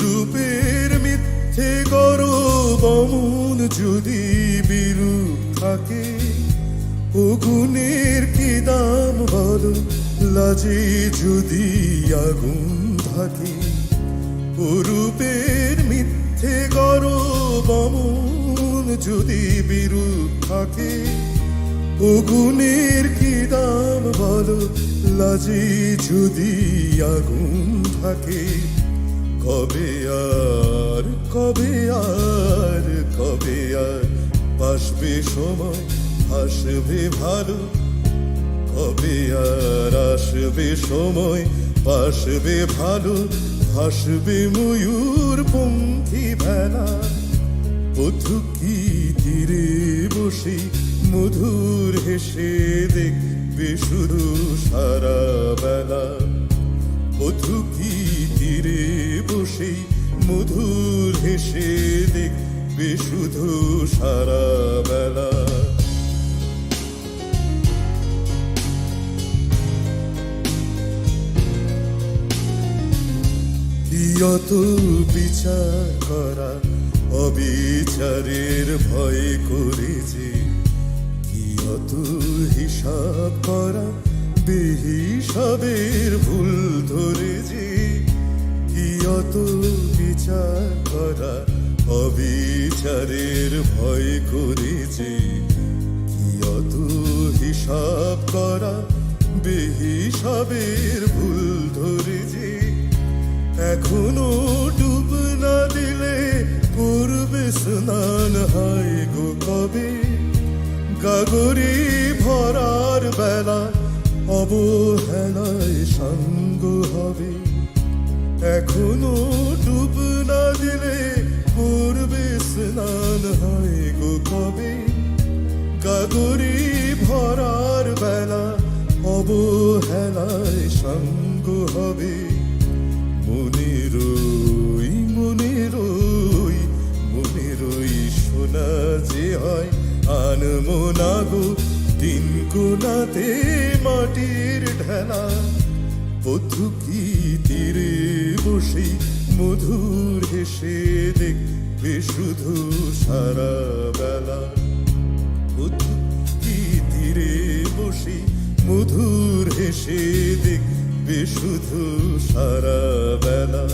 রূপের মিথ্যে গরব অমন যদি বিরূপ থাকে, ও গুণের কি দাম বলো লাজে যদি আগুন থাকে, ও রূপের মিথ্যে গরব অমন যদি বিরূপ থাকে, ও গুণের কি দাম বলো লাজে যদি আগুন থাকে। কবে আর কবে আর কবে আর বাসবে সময় আসবে ভালো, কবে আর আসবে সময় পাশবে ভালো, ভাসবে ময়ূর পঙ্খী ভেলা, বধূ কি তীরে বসে মধুর হেসে দেখবে শুধু সারা বেলা, বধূ কি তীরে বসে মধুর হেসে দেখবে শুধু সারা বেলা। কি অত বিচার করা অবিচারের ভয় করেছে, কি অত হিসাব করা বেহিসাবের ভুল ধরেছে, কি অত বিচার করা অবিচারের ভয় করেছে, কি অত হিসাব করা বেহিসাবের ভুল ধরেছে। এখনো ডুব না দিলে করবে স্নান হয় গো কবে, গাগরি ভরার বেলা অবহেলায় সঙ্গ হবে। এখনো ডুব না দিলে করবে স্নান হয় গো কবে, গাগরি ভরার বেলা অবহেলায় সঙ্গ হবে। মনে রই মনে রই মনে রই শোনা যে হয় আনমনা গো দিন কোনাতে মাটির ঢেলা, বধূ কি তীরে বসে মধুর হেসে দেখবে শুধু সারা বেলা, বধূ কি তীরে বসে মধুর হেসে দেখবে শুধু সারা বেলা।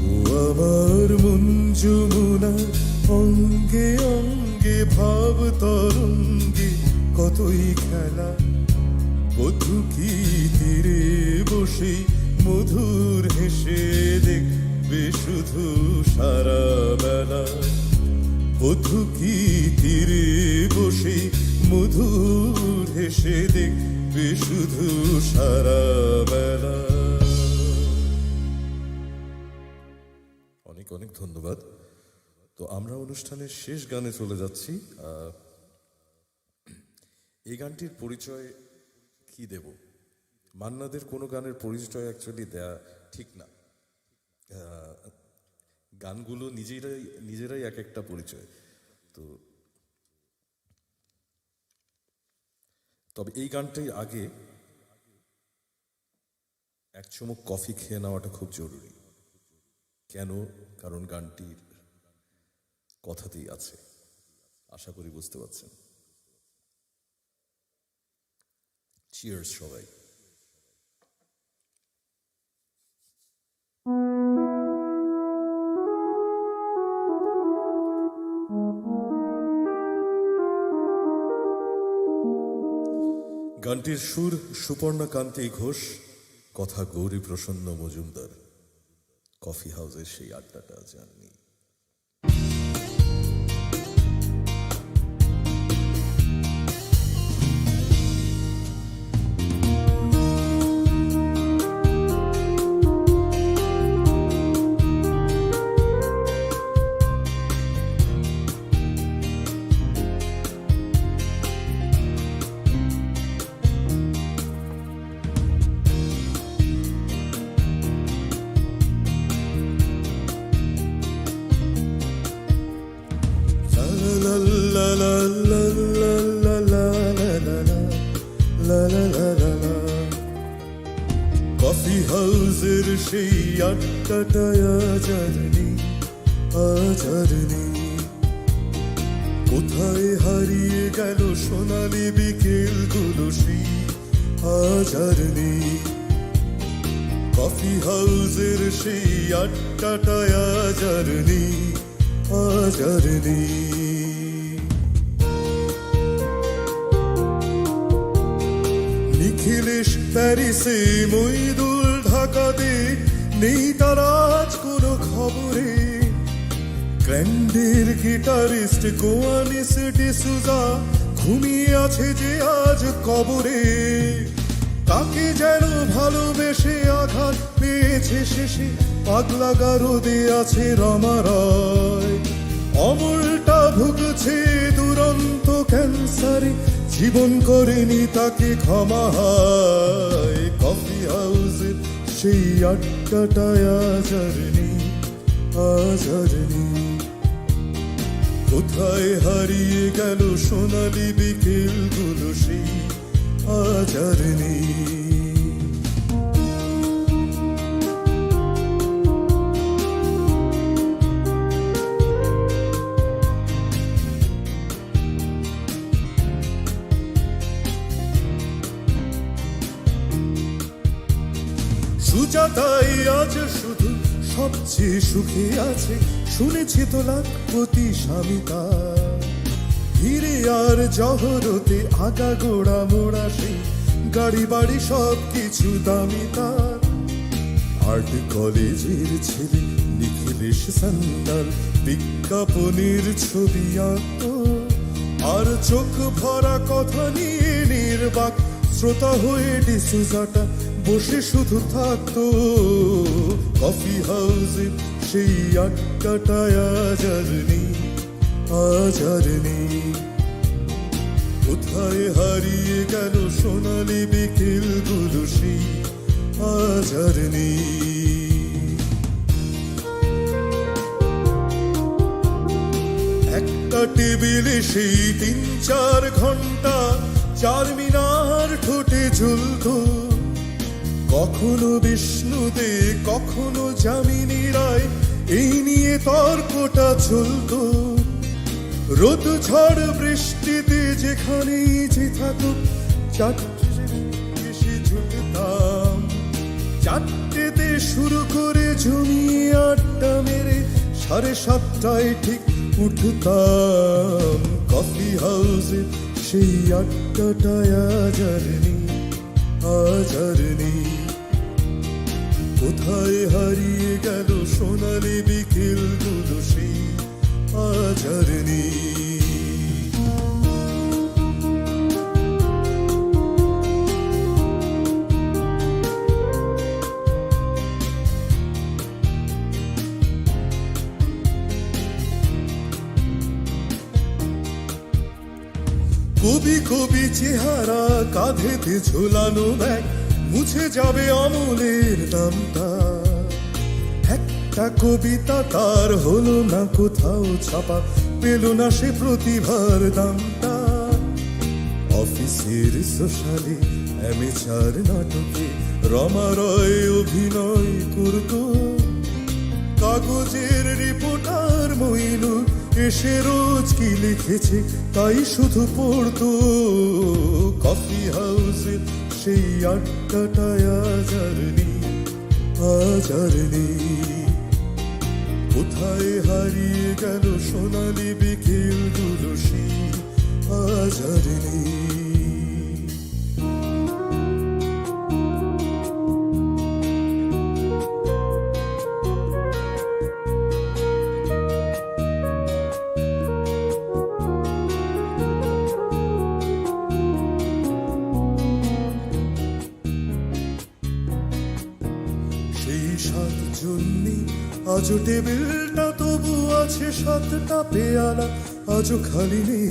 ও আমার মন যমুনা অঙ্গে অঙ্গে ভাব তরঙ্গে কতই খেলা, পথুকি তীরে বসে মধুর হেসে দেখবে শুধু সারা বেলা। পথুকি তীরে বসে মধুর হেসে দেখবে শুধু সারা বেলা। অনেক অনেক ধন্যবাদ। তো আমরা অনুষ্ঠানের শেষ গানে চলে যাচ্ছি। এই গানটির পরিচয় কি দেব? মান্নাদের কোনো গানের পরিচয় অ্যাকচুয়ালি দেয়া ঠিক না। গানগুলো নিজেরাই এক একটা পরিচয়। তো তবে এই গানটাই আগে এক চুমুক কফি খেয়ে নেওয়াটা খুব জরুরি। কেন? কারণ গানটির কথাতেই আছে। আশা করি বুঝতে পারছেন। চিয়ার্স সবাই। গানটির সুর সুপর্ণা কান্তি ঘোষ, কথা গৌরী প্রসন্ন মজুমদার। কফি হাউসের সেই আড্ডাটা জাননি। কফি হাউসের সেই আড্ডাটায় আজ আর নেই। কোথায় হারিয়ে গেল সোনালি বিকেলগুলো সেই আজ আর নেই। কফি হাউসের সেই আড্ডাটায় আজ আর নেই, আজ আর নেই। নিখিলেশ প্যারিসে, মইদুল ঢাকাতে, নেই তার আজ কোনো খবরে। গ্র্যান্ডের গিটারিস্ট গোয়ানিস ডিসুজা ঘুমিয়ে আছে যে আজ কবরে। তাকে যেন ভালোবেসে আঘাত পেয়েছে শেষে পাগলা গারদে আছে রমারয়। অমলটা ভুগছে দুরন্ত ক্যান্সারে, জীবন করেনি তাকে ক্ষমা হয়। কফি হাউসের সেই আড্ডাটায় আজ আর নেই, আজ আর নেই। কোথায় হারিয়ে গেল সোনালি বিকেলগুলো সেই আজ আর নেই। সুজাতাই আজ শুধু সবচেয়ে সুখে আছে, শুনেছি তো লাখপতি স্বামী তার। হিরে আর জহরতে আগা গোড়া মোড়া সেই গাড়ি বাড়ি সব কিছু দামি তার। আর্ট কলেজের ছেলে নিখিলেশ সান্যাল বিজ্ঞাপনের ছবি আঁকত, আর চোখ ভরা কথা নিয়ে নির্বাক শ্রোতা হয়ে ডিসুজাটা বসে শুধু থাকতো। কফি হাউসে সেই আড্ডাটায় আজ আর নেই, আজ আর নেই। কোথায় হারিয়ে গেল সোনালি বিকেলগুলো সেই আজ আর নেই। একটা টেবিলে সেই 3-4 ঘন্টা চারমিনার ঠোঁটে ঝুলতো। কখনো বিষ্ণুদে, কখনো যামিনী রায়, এই নিয়ে তর্কটা চলতো। রোদ ঝড় বৃষ্টিতে যেখানেই যে থাকুক চারটে এসে ঝুলতাম। চারটেতে শুরু করে জমিয়ে আড্ডা মেরে 7:30টায় ঠিক উঠতাম। কফি হাউসে সেই আড্ডাটায় আজ আর নেই, আজ আর নেই। কোথায় হারিয়ে গেল সোনালি বিকেলগুলো সেই আজ আর নেই। কবি কবি চেহারা, কাঁধেতে ঝোলানো ব্যাগ, মুছে যাবে অমলের নামটা। একটা কবিতা তার হলো না কোথাও ছাপা, পেল না সে প্রতিভার দামটা। অফিসের সোশ্যালে অ্যামেচার নাটকে রমা রয় অভিনয় করতো, কাগজের রিপোর্টার মইনুল এসে রোজ কি লিখেছে তাই শুধু পড়তো। কফি হাউসে সেই আড্ডাটায় আজ আর নেই, আজ আর নেই। কোথায় হারিয়ে গেল সোনালি বিকেলগুলো সেই আজ আর নেই। সেই সাতজন নেই আজও টেবিলটা, তবু আছে সাতটা পেয়ালা আজও খালি নেই।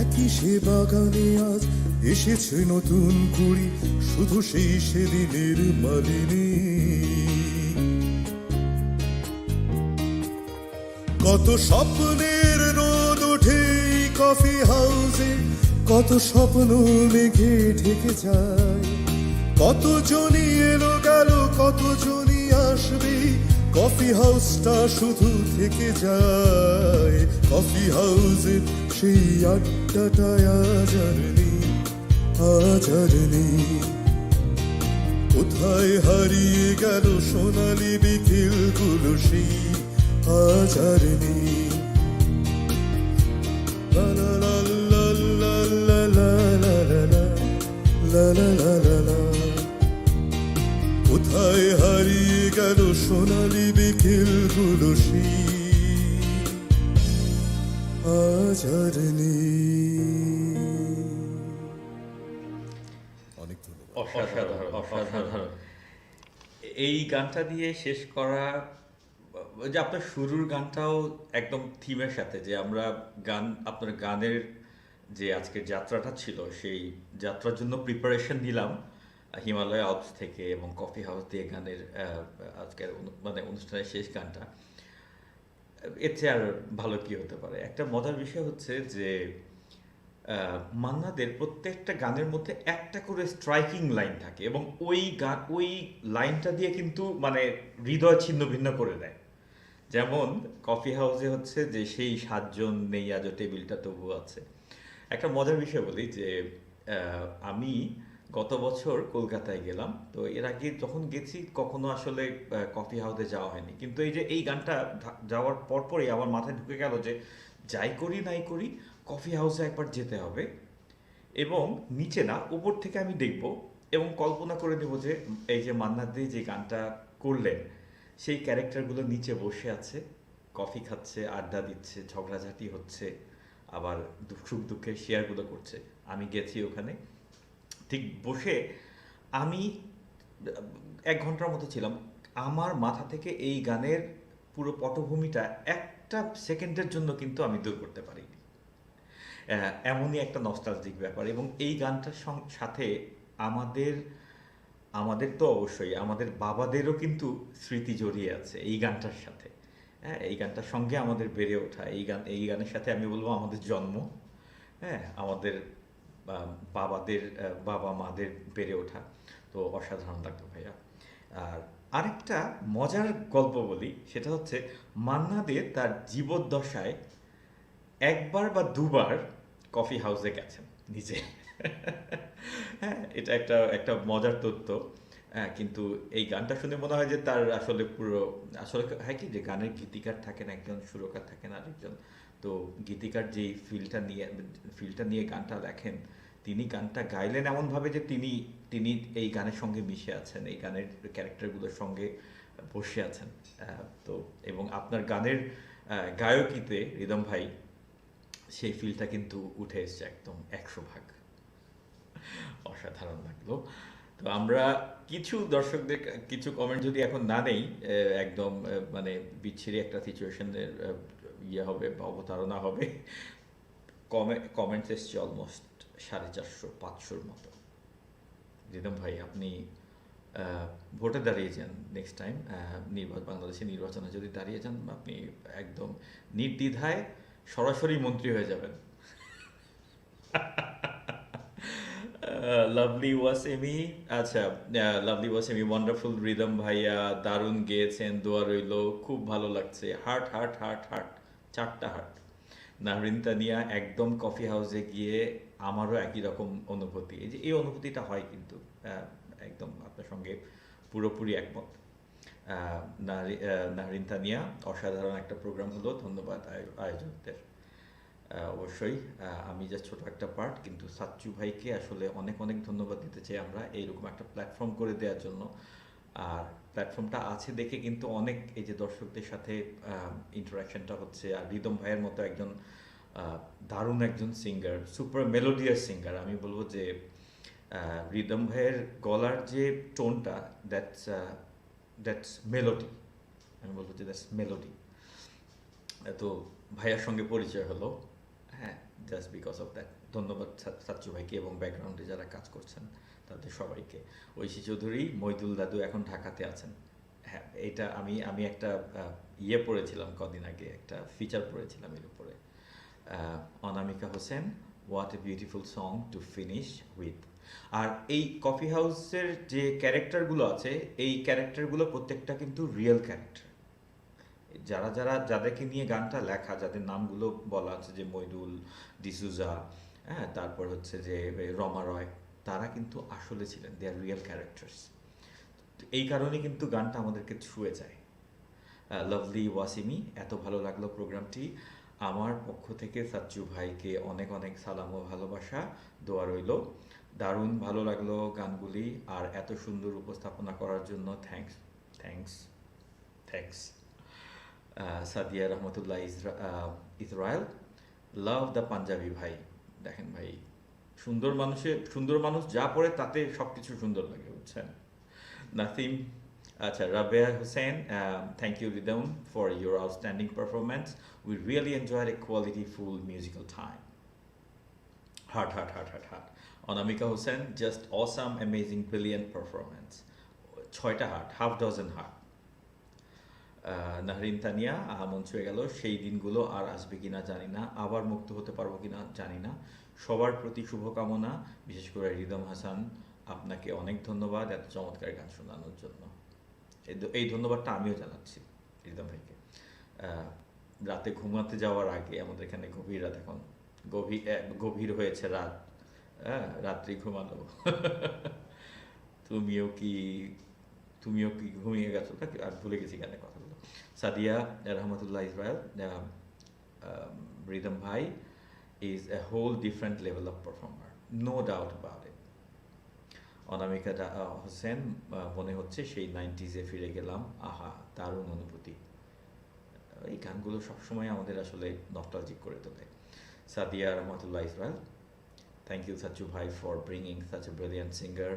একই সে বাগানে আজ এসেছে নতুন কুড়ি, শুধু সেই সেদিনের মালিনী। কত স্বপ্নের রোদ ওঠে এই কফি হাউসে, কত স্বপ্ন মেঘে ঢেকে যায়। কত জনই এলো গেল, কত জনই আসবে, কফি হাউসটা শুধু থেকে যায়। কফি হাউসের সেই আড্ডাটায় আজ আর নেই, আজ আর নেই। কোথায় হারিয়ে গেল সোনালি বিকেলগুলো সেই আজ আর নেই। লা লা লা লা লা লা লা লা লা লা লা লা লা লা। কোথায় হারিয়ে গেল সোনালি বিকেলগুলো সেই আজ আর নেই। অনেক ধন্যবাদ। অসাধারণ অসাধারণ। এই গানটা দিয়ে শেষ করা, ওই যে আপনার শুরুর গানটাও একদম থিমের সাথে, যে আমরা গান, আপনার গানের যে আজকের যাত্রাটা ছিল সেই যাত্রার জন্য প্রিপারেশন নিলাম হিমালয় আলপস থেকে এবং কফি হাউস দিয়ে গানের আজকের মানে অনুষ্ঠানের শেষ গানটা। এর চেয়ে আর ভালো কি হতে পারে। একটা মজার বিষয় হচ্ছে যে মান্নাদের প্রত্যেকটা গানের মধ্যে একটা করে স্ট্রাইকিং লাইন থাকে এবং ওই গান, ওই লাইনটা দিয়ে কিন্তু মানে হৃদয় ছিন্ন ভিন্ন করে দেয়। যেমন কফি হাউসে হচ্ছে যে সেই সাতজন নেই আজও টেবিলটা তবু আছে। একটা মজার বিষয় বলি যে আমি গত বছর কলকাতায় গেলাম, তো এর আগে যখন গেছি কখনো আসলে কফি হাউসে যাওয়া হয়নি, কিন্তু এই যে এই গানটা যাওয়ার পরপরই আমার মাথায় ঢুকে গেল যে যাই করি নাই করি কফি হাউসে একবার যেতে হবে এবং নিচে না উপর থেকে আমি দেখব এবং কল্পনা করে নেব যে এই যে মান্নাত দে যে গানটা করলেন সেই ক্যারেক্টারগুলো নিচে বসে আছে, কফি খাচ্ছে, আড্ডা দিচ্ছে, ঝগড়াঝাটি হচ্ছে, আবার সুখ দুঃখের শেয়ারগুলো করছে। আমি গেছি ওখানে, ঠিক বসে আমি 1 ঘন্টার মতো ছিলাম। আমার মাথা থেকে এই গানের পুরো পটভূমিটা একটা সেকেন্ডের জন্য কিন্তু আমি দূর করতে পারিনি। এমনই একটা নস্টালজিক ব্যাপার এবং এই গানটার সাথে আমাদের আমাদের তো অবশ্যই আমাদের বাবাদেরও কিন্তু স্মৃতি জড়িয়ে আছে এই গানটার সাথে। হ্যাঁ, এই গানটার সঙ্গে আমাদের বেড়ে ওঠা, এই গানের সাথে আমি বলবো আমাদের জন্ম, হ্যাঁ, আমাদের বাবাদের বাবা মাদের বেড়ে ওঠা। তো অসাধারণ লাগতো ভাইয়া। আর আরেকটা মজার গল্প বলি, সেটা হচ্ছে মান্না দে তার জীবদ্দশায় 1 বার বা 2 বার কফি হাউসে গেছেন নিজে। হ্যাঁ, এটা একটা মজার তথ্য। হ্যাঁ, কিন্তু এই গানটা শুনে মনে হয় যে তার আসলে পুরো আসলে হয় কি যে গানের গীতিকার থাকেন একজন, সুরকার থাকেন আরেকজন। তো গীতিকার যেই ফিলটা নিয়ে গানটা লেখেন তিনি গানটা গাইলেন এমনভাবে যে তিনি তিনি এই গানের সঙ্গে মিশে আছেন, এই গানের ক্যারেক্টারগুলোর সঙ্গে বসে আছেন। তো এবং আপনার গানের গায়কিতে রিদম ভাই সেই ফিলটা কিন্তু উঠে এসছে একদম 100 ভাগ। অসাধারণ লাগলো। তো আমরা কিছু দর্শকদের কিছু কমেন্ট যদি এখন না নেই, একদম মানে বিচ্ছিরি একটা সিচুয়েশনের ইয়ে হবে বা অবতারণা হবে। কমেন্টস এসছে অলমোস্ট 450-500-র মতো। রিদম ভাই আপনি ভোটে দাঁড়িয়ে যান নেক্সট টাইম, বাংলাদেশের নির্বাচনে যদি দাঁড়িয়ে যান আপনি একদম নির্দ্বিধায় সরাসরি মন্ত্রী হয়ে যাবেন। লাভলি ওয়াসেমি, আচ্ছা লাভলি ওয়াসেমি, ওয়ান্ডারফুল রিদম ভাইয়া, দারুণ গেয়েছেন, দোয়া রইল, খুব ভালো লাগছে, হার্ট হার্ট হার্ট হার্ট, 4টা হার্ট। নাহরিন তানিয়া, একদম কফি হাউসে গিয়ে আমারও একই রকম অনুভূতি, এই যে এই অনুভূতিটা হয় কিন্তু একদম আপনার সঙ্গে পুরোপুরি একমত। নাহরিন তানিয়া, অসাধারণ একটা প্রোগ্রাম হলো, ধন্যবাদ আয়োজকদের। অবশ্যই আমি জাস্ট ছোট একটা পার্ট, কিন্তু সাচ্চু ভাইকে আসলে অনেক অনেক ধন্যবাদ দিতে চাই আমরা এইরকম একটা প্ল্যাটফর্ম করে দেওয়ার জন্য। আর প্ল্যাটফর্মটা আছে দেখে কিন্তু অনেক এই যে দর্শকদের সাথে ইন্টারাকশনটা হচ্ছে। আর রিদম ভাইয়ের মতো একজন দারুণ একজন সিঙ্গার, সুপার মেলোডিয়াস সিঙ্গার, আমি বলবো যে রিদম ভাইয়ের গলার যে টোনটা, দ্যাটস মেলোডি, আমি বলবো যে দ্যাটস মেলোডি। তো ভাইয়ার সঙ্গে পরিচয় হলো, হ্যাঁ, জাস্ট বিকজ অফ দ্যাট। ধন্যবাদ সাচ্চু ভাইকে এবং ব্যাকগ্রাউন্ডে যারা কাজ করছেন তাদের সবাইকে। ঐশী চৌধুরী, মইদুল দাদু এখন ঢাকাতে আছেন। হ্যাঁ, এটা আমি একটা ইয়ে পড়েছিলাম কদিন আগে, একটা ফিচার পড়েছিলাম এর উপরে। Anamika Hossain, what a beautiful song to finish with. আর এই কফি হাউসের যে ক্যারেক্টারগুলো আছে, এই ক্যারেক্টারগুলো প্রত্যেকটা কিন্তু রিয়েল ক্যারেক্টার। যাদেরকে নিয়ে গানটা লেখা, যাদের নামগুলো বলা আছে, যে মইদুল, ডিসুজা, হ্যাঁ, তারপর হচ্ছে যে রমা রয়, তারা কিন্তু আসলে ছিলেন, দে আর রিয়েল ক্যারেক্টার্স। এই কারণে কিন্তু গানটা আমাদেরকে ছুঁয়ে যায়। লাভলি ওয়াসিমি, এত ভালো লাগলো প্রোগ্রামটি। আমার পক্ষ থেকে সাচ্চু ভাইকে অনেক অনেক সালাম ও ভালোবাসা, দোয়া রইল। দারুণ ভালো লাগলো গানগুলি, আর এত সুন্দর উপস্থাপনা করার জন্য thanks thanks thanks. Sadia Rahmatullah Israel, love the Panjabi ভাই। দেখেন ভাই, সুন্দর মানুষ যা পড়ে তাতে সব কিছু সুন্দর লাগে, বুঝছেন। নাসিম, আচ্ছা, Rabeya Hossain, thank you Rhythm for your outstanding performance, we really enjoyed a quality full musical time. Heart heart heart heart heart. Anamika Hossain, just awesome, amazing, brilliant performance, 6টা heart, half dozen heart. Nahrin Tania, মন ছুঁয়ে গেল, সেই দিনগুলো আর আসবে কিনা জানি না, আবার মুক্ত হতে পারবো কিনা জানি না, সবার প্রতি শুভকামনা, বিশেষ করে রিদম হাসান, আপনাকে অনেক ধন্যবাদ এত চমৎকার গান শোনানোর জন্য। এই ধন্যবাদটা আমিও জানাচ্ছি রিদম ভাইকে। রাতে ঘুমাতে যাওয়ার আগে, আমাদের এখানে গভীর রাত এখন, গভীর হয়েছে রাত, হ্যাঁ, রাত্রি ঘুমালো। তুমিও কি ঘুমিয়ে গেছো? আর ভুলে গেছি গানের কথাগুলো। সাদিয়া রহমতুল্লাহ ইসরায়েল, রিদম ভাই is a whole different level of performer, no doubt about it. অনামিকা হোসেন, মনে হচ্ছে সেই 90s-এ ফিরে গেলাম, আহা দারুণ অনুভূতি। এই গানগুলো সবসময় আমাদের আসলে নস্টালজিক করে তোলে। Sadia Rahmatullah Israel, thank you Sachchu ভাই for bringing such a brilliant singer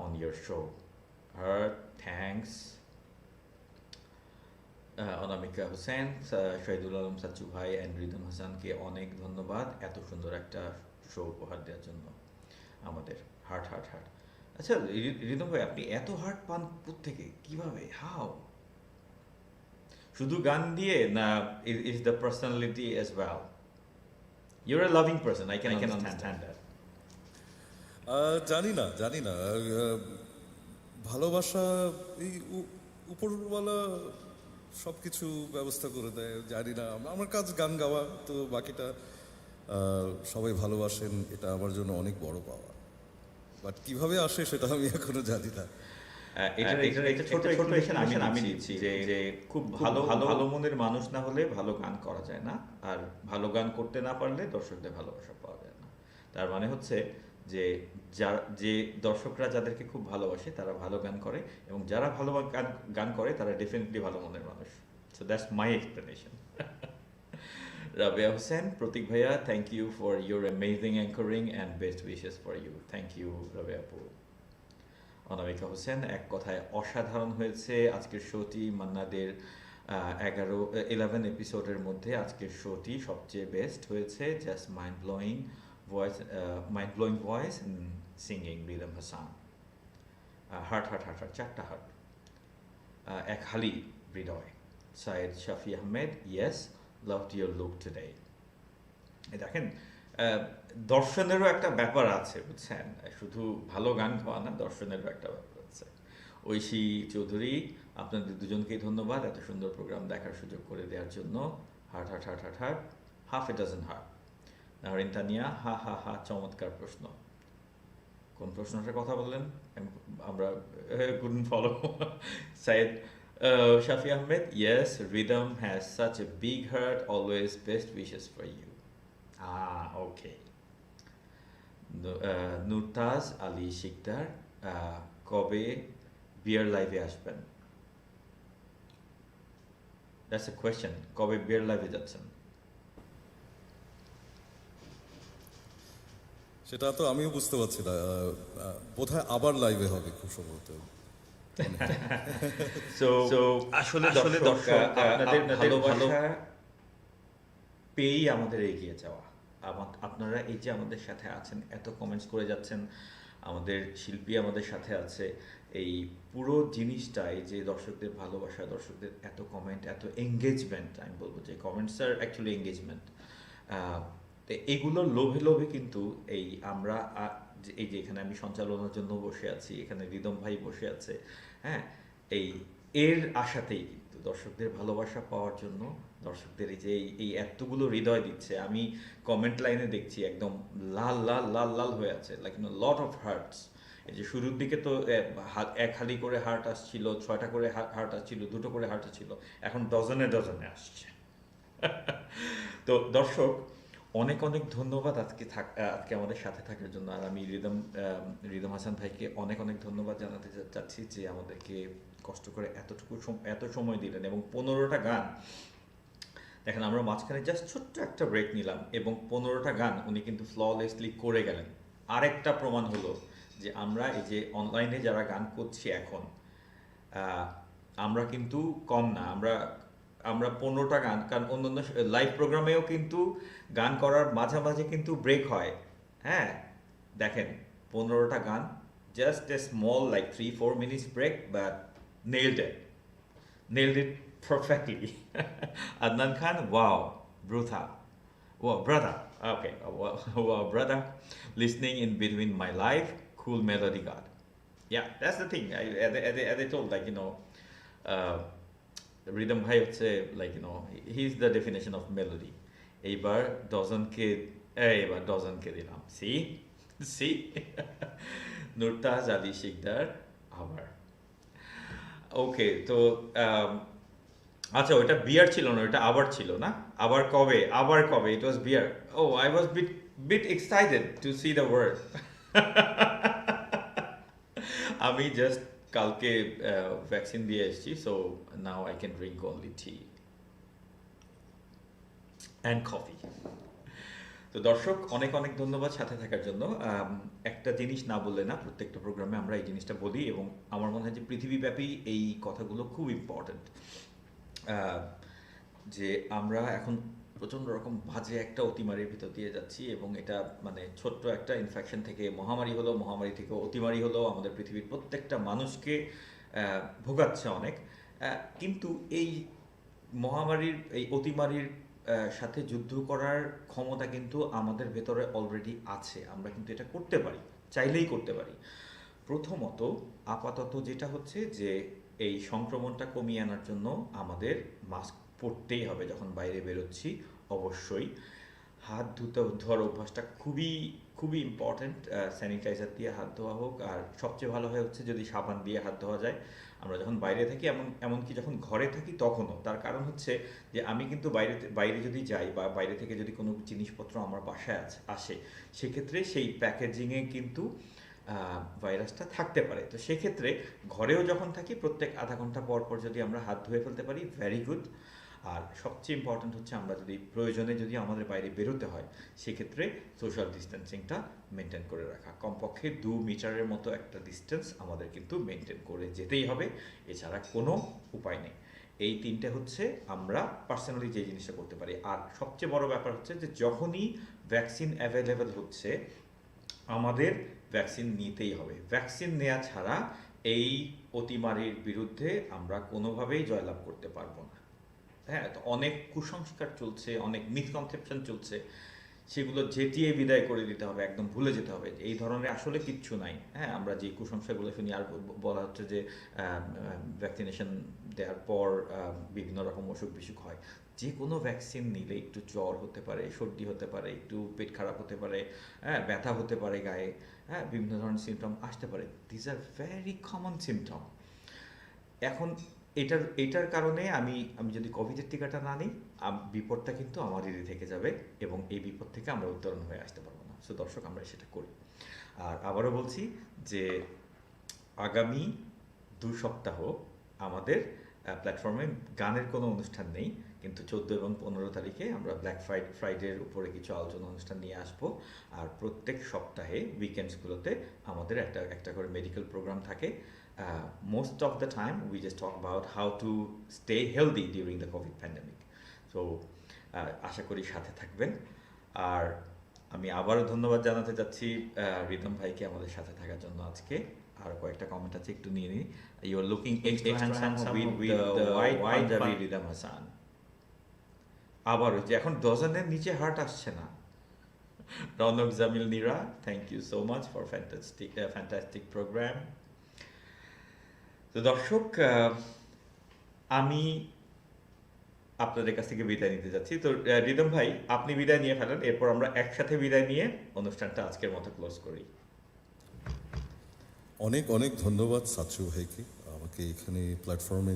on your show. Her thanks. Anamika Hossain, Shahidul Alam Sachchu ভাই অ্যান্ড রিদম হাসানকে অনেক ধন্যবাদ এত সুন্দর একটা শো উপহার দেওয়ার জন্য আমাদের। Heart heart heart. আচ্ছা রিদম ভাই, আপনি এত হার্ট পান থেকে কিভাবে, হাউ? শুধু গান দিয়ে না, is the personality as well? Your A loving person, I can understand that. জানি না ভালোবাসা এই উপরওয়ালা সব কিছু ব্যবস্থা করে দেয়, জানি না। আমার কাজ গান গাওয়া, তো বাকিটা সবাই ভালোবাসেন, এটা আমার জন্য অনেক বড় পাওয়া। বাট কিভাবে আসে সেটা আমি এখনো জানি না। এটা ছোট এক্সপ্লেনেশন আমি দিচ্ছি যে খুব ভালো মনের মানুষ না হলে ভালো গান করা যায় না, আর ভালো গান করতে না পারলে দর্শকদের ভালোবাসা পাওয়া যায় না। তার মানে হচ্ছে যে যে দর্শকরা যাদেরকে খুব ভালোবাসে তারা ভালো গান করে, এবং যারা ভালো গান গান করে তারা ডেফিনেটলি ভালো মনের মানুষ। So that's my explanation. Rabeya Hossain, Pratik ভাইয়া, thank you for your amazing anchoring and best wishes for you. Thank you Rabeya আপু। অনামিকা হোসেন, এক কথায় অসাধারণ হয়েছে আজকের শোটি। মান্নাদের 11 এপিসোডের মধ্যে আজকের শোটি সবচেয়ে বেস্ট হয়েছে। Just mind blowing voice singing Rhythm Hasan. Heart heart heart heart, 4টা হার্ট। এক হালি হৃদয়। Saeed Shafi Ahmed, yes, loved your look today. দেখেন, দর্শনেরও একটা ব্যাপার আছে, বুঝছেন? শুধু ভালো গান গাওয়া না, দর্শনেরও একটা ব্যাপার আছে। ঐশী চৌধুরী, আপনাদের দুজনকেই ধন্যবাদ এত সুন্দর প্রোগ্রাম দেখার সুযোগ করে দেওয়ার জন্য। Heart heart heart heart heart, half a dozen heart. Nahrin Tania, হা হা হা, চমৎকার প্রশ্ন। কোন প্রশ্নটার কথা বললেন? আমরা couldn't follow. Syed Shafi Ahmed, yes, rhythm has such a big heart, always best wishes for you. Okay. Nurtaj Ali Sikdar, কবে বিয়ার লাইভে আসবেন? That's a question. কবে বিয়ার লাইভে যাচ্ছেন? সেটা তো আমিও বুঝতে পারছি না, বোধহয় আবার লাইভে হবে খুব সম্ভবত। So আসলে দর্শক আপনাদের ভালোবাসা পেয়েই আমাদের এগিয়ে যাওয়া। আপনারা এই যে আমাদের সাথে আছেন, এত কমেন্টস করে যাচ্ছেন, আমাদের শিল্পী আমাদের সাথে আছে, এই পুরো জিনিসটাই যে দর্শকদের ভালোবাসা, দর্শকদের এত কমেন্ট, এত এঙ্গেজমেন্ট, আমি বলবো যে কমেন্টস আর অ্যাকচুয়ালি এঙ্গেজমেন্ট। এগুলোর লোভে লোভে কিন্তু এই আমরা এই যে এখানে আমি সঞ্চালনার জন্য বসে আছি, এখানে রিদম ভাই বসে আছে, হ্যাঁ, এর আশাতেই কিন্তু দর্শকদের ভালোবাসা পাওয়ার জন্য, দর্শকদের এই যে এই এতগুলো হৃদয় দিচ্ছে। আমি কমেন্ট লাইনে দেখছি একদম লাল লাল লাল লাল হয়ে আছে, লাইক লট অফ হার্টস। এই যে শুরুর দিকে তো এক হালি করে হার্ট আসছিল, 6টা করে হার্ট আসছিল, 2টো করে হার্ট আসছিল, এখন ডজনে ডজনে আসছে। তো দর্শক, অনেক অনেক ধন্যবাদ আজকে আমাদের সাথে থাকার জন্য। আর আমি রিদম হাসান ভাইকে অনেক অনেক ধন্যবাদ জানাতে চাচ্ছি যে আমাদেরকে কষ্ট করে এত সময় দিলেন, এবং 15টা গান। দেখেন, আমরা মাঝখানে জাস্ট ছোট্ট একটা ব্রেক নিলাম, এবং 15টা গান উনি কিন্তু ফ্ললেসলি করে গেলেন। আরেকটা প্রমাণ হলো যে আমরা এই যে অনলাইনে যারা গান করছি এখন, আমরা কিন্তু কম না। আমরা 15টা গান, কারণ অন্যান্য লাইভ প্রোগ্রামেও কিন্তু গান করার মাঝামাঝি কিন্তু ব্রেক হয়, হ্যাঁ। দেখেন, 15টা গান, just a small like 3-4 minutes break, but nailed it perfectly. Adnan Khan, wow, brother, okay, wow, brother, listening in between my life, cool melody god. Yeah, that's the thing. As I told, like, rhythm ভাই হচ্ছে, like he is the definition of melody. এইবার ডজনকে দিলাম। C Nurtaj Ali Sikdar আবার। ওকে, তো আচ্ছা, ওইটা বিয়ার ছিল না, ওইটা আবার ছিল না। আবার কবে? It was beer. Oh, I was bit excited to see the word. আমি জাস্ট কালকে ভ্যাকসিন দিয়ে এসেছি, so now I can drink only tea and coffee. তো দর্শক, অনেক অনেক ধন্যবাদ সাথে থাকার জন্য। একটা জিনিস না বললে না, প্রত্যেকটা প্রোগ্রামে আমরা এই জিনিসটা বলি, এবং আমার মনে হয় যে পৃথিবীব্যাপী এই কথাগুলো খুব ইম্পর্ট্যান্ট, যে আমরা এখন প্রচণ্ড রকম বাজে একটা অতিমারির ভিতর দিয়ে যাচ্ছি, এবং এটা মানে ছোট্ট একটা ইনফেকশন থেকে মহামারী হলো, মহামারী থেকে অতিমারি হলো, আমাদের পৃথিবীর প্রত্যেকটা মানুষকে ভোগাচ্ছে অনেক। কিন্তু এই মহামারীর, এই অতিমারির সাথে যুদ্ধ করার ক্ষমতা কিন্তু আমাদের ভেতরে অলরেডি আছে। আমরা কিন্তু এটা করতে পারি, চাইলেই করতে পারি। প্রথমত, আপাতত যেটা হচ্ছে যে এই সংক্রমণটা কমিয়ে আনার জন্য আমাদের মাস্ক পরতেই হবে যখন বাইরে বেরোচ্ছি, অবশ্যই। হাত ধোয়ার অভ্যাসটা খুবই খুবই ইম্পর্ট্যান্ট। স্যানিটাইজার দিয়ে হাত ধোয়া হোক, আর সবচেয়ে ভালো হয় হচ্ছে যদি সাবান দিয়ে হাত ধোয়া যায়। আমরা যখন বাইরে থাকি, এমনকি যখন ঘরে থাকি তখনও। তার কারণ হচ্ছে যে আমি কিন্তু বাইরে যদি যাই বা বাইরে থেকে যদি কোনো জিনিসপত্র আমার বাসায় আসে, সেক্ষেত্রে সেই প্যাকেজিংয়ে কিন্তু ভাইরাসটা থাকতে পারে। তো সেক্ষেত্রে ঘরেও যখন থাকি প্রত্যেক আধা ঘন্টা পর পর যদি আমরা হাত ধুয়ে ফেলতে পারি, ভেরি গুড। আর সবচেয়ে ইম্পর্ট্যান্ট হচ্ছে আমরা যদি প্রয়োজনে যদি আমাদের বাইরে বেরোতে হয়, সেক্ষেত্রে সোশ্যাল ডিস্টেন্সিংটা মেনটেন করে রাখা, কমপক্ষে 2 মিটারের মতো একটা ডিস্টেন্স আমাদের কিন্তু মেনটেন করে যেতেই হবে, এছাড়া কোনো উপায় নেই। এই 3টে হচ্ছে আমরা পার্সোনালি যে জিনিসটা করতে পারি। আর সবচেয়ে বড় ব্যাপার হচ্ছে যে যখনই ভ্যাকসিন অ্যাভেলেবেল হচ্ছে, আমাদের ভ্যাকসিন নিতেই হবে। ভ্যাকসিন নেওয়া ছাড়া এই অতিমারির বিরুদ্ধে আমরা কোনোভাবেই জয়লাভ করতে পারবো না। হ্যাঁ, তো অনেক কুসংস্কার চলছে, অনেক মিসকনসেপশন চলছে, সেগুলো ঝেঁটিয়ে বিদায় করে দিতে হবে, একদম ভুলে যেতে হবে। এই ধরনের আসলে কিচ্ছু নাই। হ্যাঁ, আমরা যে কুসংস্কারগুলো শুনি, আর বলা হচ্ছে যে ভ্যাকসিনেশন দেওয়ার পর বিভিন্ন রকম অসুখ বিসুখ হয়। যে কোনো ভ্যাকসিন নিলে একটু জ্বর হতে পারে, সর্দি হতে পারে, একটু পেট খারাপ হতে পারে, হ্যাঁ, ব্যথা হতে পারে গায়ে, হ্যাঁ, বিভিন্ন ধরনের সিমটম আসতে পারে। This are very common symptom. এখন এটার কারণে আমি যদি কোভিডের টিকাটা না নিই, বিপদটা কিন্তু আমাদেরই থেকে যাবে এবং এই বিপদ থেকে আমরা উত্তরণ হয়ে আসতে পারবো না। সো দর্শক, আমরা সেটা করি। আর আবারও বলছি যে আগামী 2 সপ্তাহ আমাদের প্ল্যাটফর্মে গানের কোনো অনুষ্ঠান নেই, কিন্তু 14 এবং 15 তারিখে আমরা ব্ল্যাক ফ্রাইডের উপরে কিছু আলোচনা অনুষ্ঠান নিয়ে আসবো। আর প্রত্যেক সপ্তাহে উইকেন্ডসগুলোতে আমাদের একটা করে মেডিকেল প্রোগ্রাম থাকে। Most of the time we just talk about how to stay healthy during the COVID pandemic. So আশা করি সাথে থাকবেন। আর আমি আবারও ধন্যবাদ জানাতে চাচ্ছি রিদম ভাইকে আমাদের সাথে থাকার জন্য আজকে। আর কয়েকটা কমেন্ট আছে, একটু নিয়ে নিই। You are looking extra handsome with the white Panjabi Ridom Hasan. আবারও যে এখন ডজনের নিচে হার্ট আসছে না। Rounak Jamil Nira, thank you so much for fantastic program. তো দর্শক, আমি আপনাদের কাছ থেকে বিদায় নিতে যাচ্ছি। তো রিদম ভাই, আপনি বিদায় নিয়ে ফেলেন, এরপর আমরা একসাথে বিদায় নিয়ে অনুষ্ঠানটা আজকের মতো ক্লোজ করি। অনেক অনেক ধন্যবাদ সাচ্চু ভাইকে আমাকে এখানে প্ল্যাটফর্মে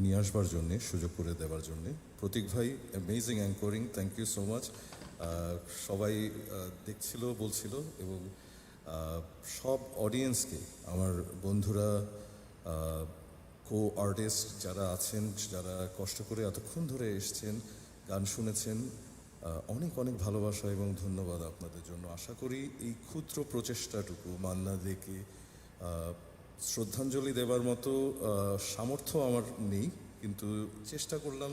নিয়ে আসবার জন্যে, সুযোগ করে দেওয়ার জন্যে। প্রতীক ভাই, amazing anchoring, thank you so much. সবাই দেখছিল, বলছিল, এবং সব অডিয়েন্সকে, আমার বন্ধুরা, কো আর্টিস্ট যারা আছেন, যারা কষ্ট করে এতক্ষণ ধরে এসছেন, গান শুনেছেন, অনেক অনেক ভালোবাসা এবং ধন্যবাদ আপনাদের জন্য। আশা করি এই ক্ষুদ্র প্রচেষ্টাটুকু মান্না দেকে শ্রদ্ধাঞ্জলি দেবার মতো সামর্থ্য আমার নেই, কিন্তু চেষ্টা করলাম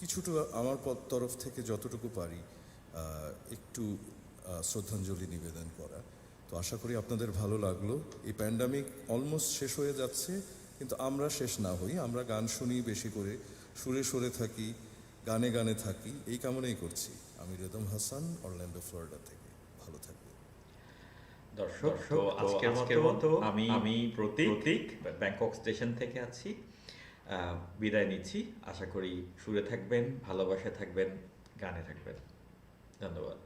কিছুটা আমার তরফ থেকে যতটুকু পারি একটু শ্রদ্ধাঞ্জলি নিবেদন করা। তো আশা করি আপনাদের ভালো লাগলো। এই প্যান্ডামিক অলমোস্ট শেষ হয়ে যাচ্ছে, কিন্তু আমরা শেষ না হই। আমরা গান শুনি বেশি করে, সুরে সুরে থাকি, গানে গানে থাকি, এই কামনাই করছি। আমি রিদম হাসান, অরল্যান্ডো, ফ্লোরিডা থেকে। ভালো থাকবেন দর্শক। তো আজকের মতো আমি প্রতীক ব্যাংকক স্টেশন থেকে আছি, বিদায় নিচ্ছি। আশা করি সুরে থাকবেন, ভালোবাসা থাকবেন, গানে থাকবেন। ধন্যবাদ।